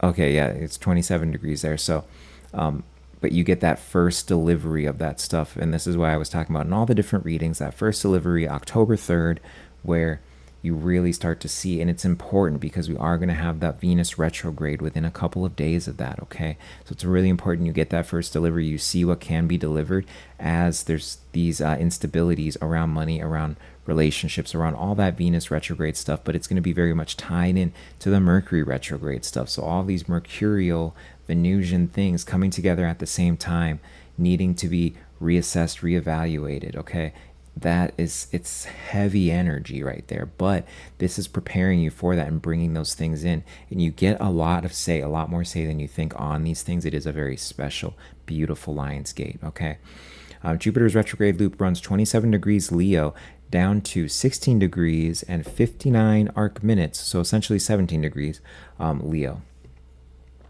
Okay, yeah, it's 27 degrees there. So, but you get that first delivery of that stuff. And this is why I was talking about in all the different readings, that first delivery, October 3rd, where you really start to see, and it's important because we are going to have that Venus retrograde within a couple of days of that, okay? So it's really important you get that first delivery, you see what can be delivered as there's these instabilities around money, around relationships, around all that Venus retrograde stuff, but it's going to be very much tied in to the Mercury retrograde stuff. So all these mercurial, Venusian things coming together at the same time, needing to be reassessed, reevaluated, okay? It's heavy energy right there, but this is preparing you for that and bringing those things in, and you get a lot more say than you think on these things. It is a very special, beautiful Lion's Gate, okay? Jupiter's retrograde loop runs 27 degrees Leo down to 16 degrees and 59 arc minutes, so essentially 17 degrees Leo,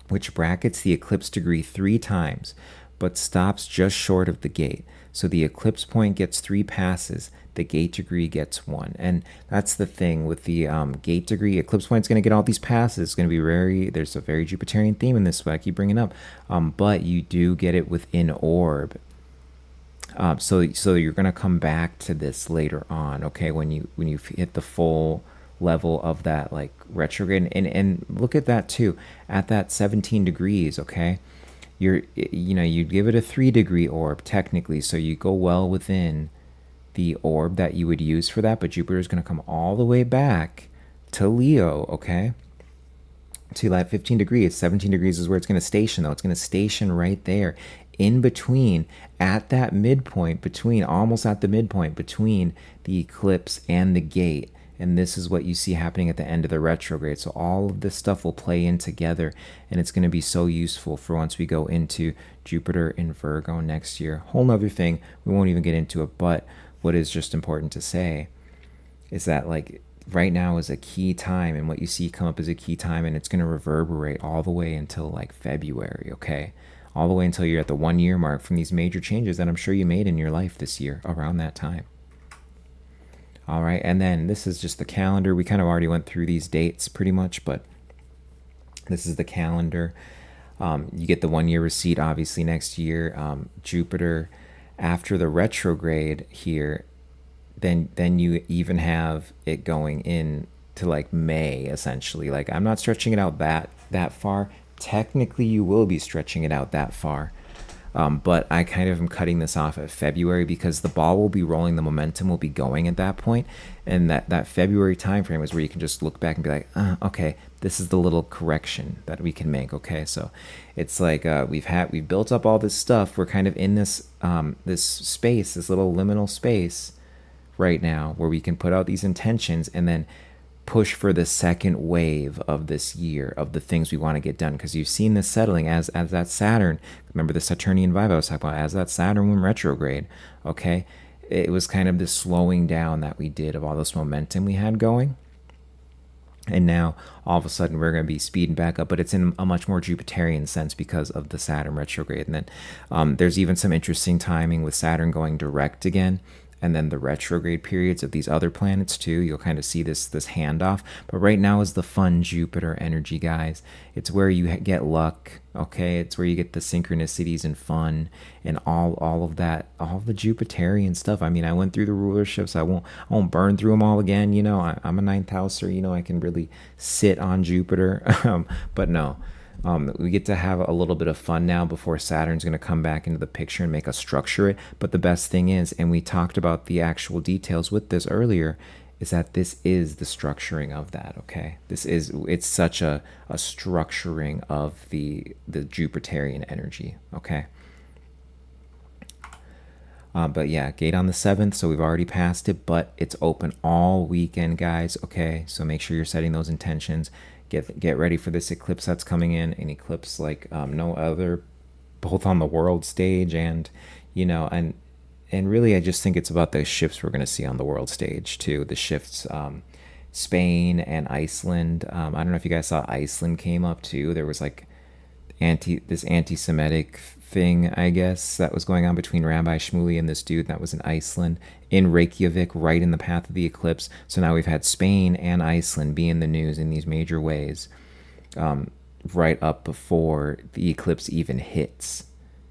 which brackets the eclipse degree 3 times, but stops just short of the gate. So the eclipse point gets 3 passes, the gate degree gets 1. And that's the thing with the gate degree. Eclipse point's going to get all these passes. It's going to be there's a very Jupiterian theme in this, what I keep bringing up. But you do get it within orb. So you're going to come back to this later on, okay, when you hit the full level of that like retrograde. And look at that too, at that 17 degrees, okay? You'd give it a 3-degree orb technically, so you go well within the orb that you would use for that, but Jupiter is going to come all the way back to Leo, okay, to that 15 degrees. 17 degrees is where it's going to station, though. It's going to station right there in between, at that midpoint almost at the midpoint between the eclipse and the gate. And this is what you see happening at the end of the retrograde. So all of this stuff will play in together, and it's going to be so useful for once we go into Jupiter in Virgo next year. Whole nother thing. We won't even get into it, but what is just important to say is that like right now is a key time, and what you see come up is a key time, and it's going to reverberate all the way until like February, okay? All the way until you're at the 1-year mark from these major changes that I'm sure you made in your life this year around that time. All right, and then this is just the calendar. We kind of already went through these dates pretty much, but this is the calendar. You get the 1-year receipt, obviously, next year. Jupiter, after the retrograde here, then you even have it going in to like May, essentially. Like, I'm not stretching it out that far. Technically, you will be stretching it out that far. But I kind of am cutting this off at February because the ball will be rolling, the momentum will be going at that point, and that February time frame is where you can just look back and be like, okay, this is the little correction that we can make. Okay, so it's like we've built up all this stuff. We're kind of in this this space, this little liminal space right now, where we can put out these intentions and then push for the second wave of this year of the things we want to get done, because you've seen this settling as that Saturn, remember the Saturnian vibe I was talking about, as that Saturn went retrograde. Okay, it was kind of this slowing down that we did of all this momentum we had going, and now all of a sudden we're going to be speeding back up, but it's in a much more Jupiterian sense because of the Saturn retrograde. And then there's even some interesting timing with Saturn going direct again, and then the retrograde periods of these other planets too. You'll kind of see this handoff. But right now is the fun Jupiter energy, guys. It's where you get luck, okay? It's where you get the synchronicities and fun and all of that, all the Jupiterian stuff. I mean, I went through the rulerships. I won't burn through them all again. You know, I'm a ninth houser. You know, I can really sit on Jupiter. But no. We get to have a little bit of fun now before Saturn's going to come back into the picture and make us structure it. But the best thing is, and we talked about the actual details with this earlier, is that this is the structuring of that, okay? It's such a structuring of the Jupiterian energy, okay? But yeah, gate on the 7th, so we've already passed it, but it's open all weekend, guys, okay? So make sure you're setting those intentions. Get ready for this eclipse that's coming in, an eclipse like no other, both on the world stage and, you know, and really I just think it's about the shifts we're going to see on the world stage too. The shifts, Spain and Iceland. I don't know if you guys saw Iceland came up too. There was like this anti-Semitic thing, I guess, that was going on between Rabbi Shmuley and this dude that was in Iceland, in Reykjavik, right in the path of the eclipse. So now we've had Spain and Iceland be in the news in these major ways, right up before the eclipse even hits.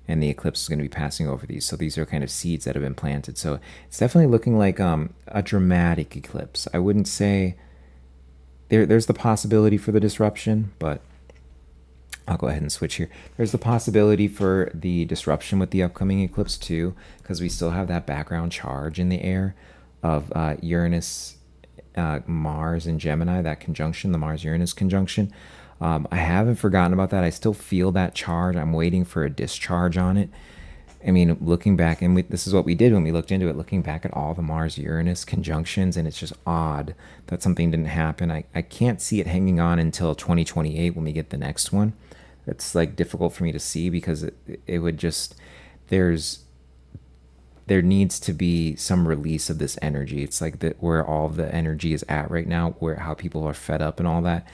And the eclipse is going to be passing over these. So these are kind of seeds that have been planted. So it's definitely looking like a dramatic eclipse. I wouldn't say there's the possibility for the disruption, but I'll go ahead and switch here. There's the possibility for the disruption with the upcoming eclipse too, because we still have that background charge in the air of Uranus, Mars, and Gemini, that conjunction, the Mars-Uranus conjunction. I haven't forgotten about that. I still feel that charge. I'm waiting for a discharge on it. I mean, looking back, and this is what we did when we looked into it, looking back at all the Mars-Uranus conjunctions, and it's just odd that something didn't happen. I can't see it hanging on until 2028 when we get the next one. It's like difficult for me to see because it would just, there needs to be some release of this energy. It's like that where all the energy is at right now, where how people are fed up and all that.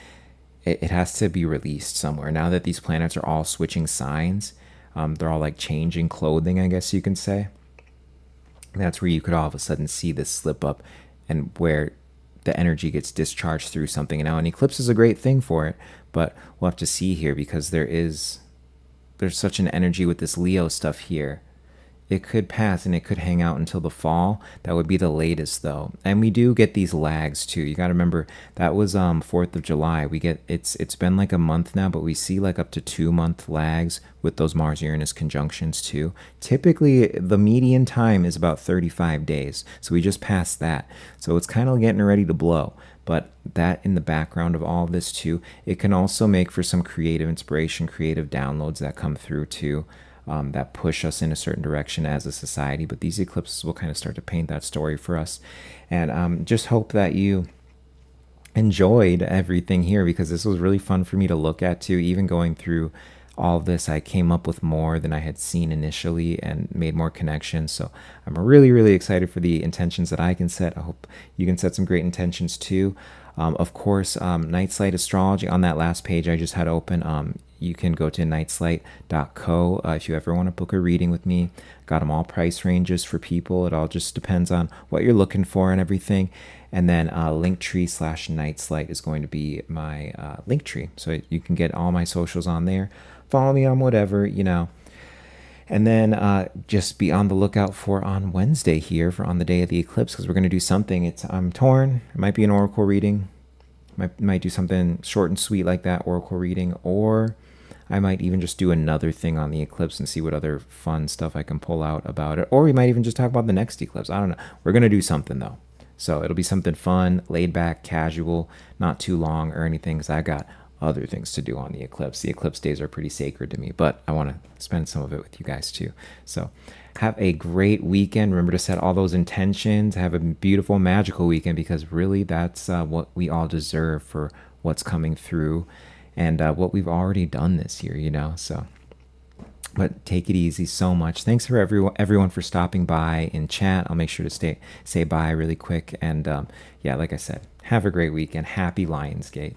It has to be released somewhere. Now that these planets are all switching signs, they're all like changing clothing, I guess you can say. That's where you could all of a sudden see this slip up and where the energy gets discharged through something. And now an eclipse is a great thing for it, but we'll have to see here because there's such an energy with this Leo stuff here. It could pass and it could hang out until the fall. That would be the latest though. And we do get these lags too. You got to remember that was 4th of July. We get it's been like a month now, but we see like up to 2-month lags with those Mars-Uranus conjunctions too. Typically the median time is about 35 days. So we just passed that. So it's kind of getting ready to blow. But that in the background of all of this too, it can also make for some creative inspiration, creative downloads that come through too. That push us in a certain direction as a society. But these eclipses will kind of start to paint that story for us. And just hope that you enjoyed everything here, because this was really fun for me to look at too. Even going through all of this, I came up with more than I had seen initially and made more connections. So I'm really, really excited for the intentions that I can set. I hope you can set some great intentions too. Of course, Night's Light Astrology, on that last page I just had open, you can go to nightslight.co if you ever want to book a reading with me. Got them all price ranges for people. It all just depends on what you're looking for and everything. And then Linktree/Nightslight is going to be my Linktree. So you can get all my socials on there. Follow me on whatever, you know. And then just be on the lookout for on Wednesday here for on the day of the eclipse, because we're going to do something. I'm torn. It might be an oracle reading. Might do something short and sweet like that, oracle reading. Or I might even just do another thing on the eclipse and see what other fun stuff I can pull out about it. Or we might even just talk about the next eclipse. I don't know. We're going to do something though. So it'll be something fun, laid back, casual, not too long or anything, because I got other things to do on the eclipse. The eclipse days are pretty sacred to me, but I want to spend some of it with you guys too. So have a great weekend. Remember to set all those intentions. Have a beautiful, magical weekend, because really that's what we all deserve for what's coming through and what we've already done this year, you know? So, but take it easy so much. Thanks for everyone for stopping by in chat. I'll make sure to say bye really quick. And yeah, like I said, have a great weekend. Happy Lionsgate.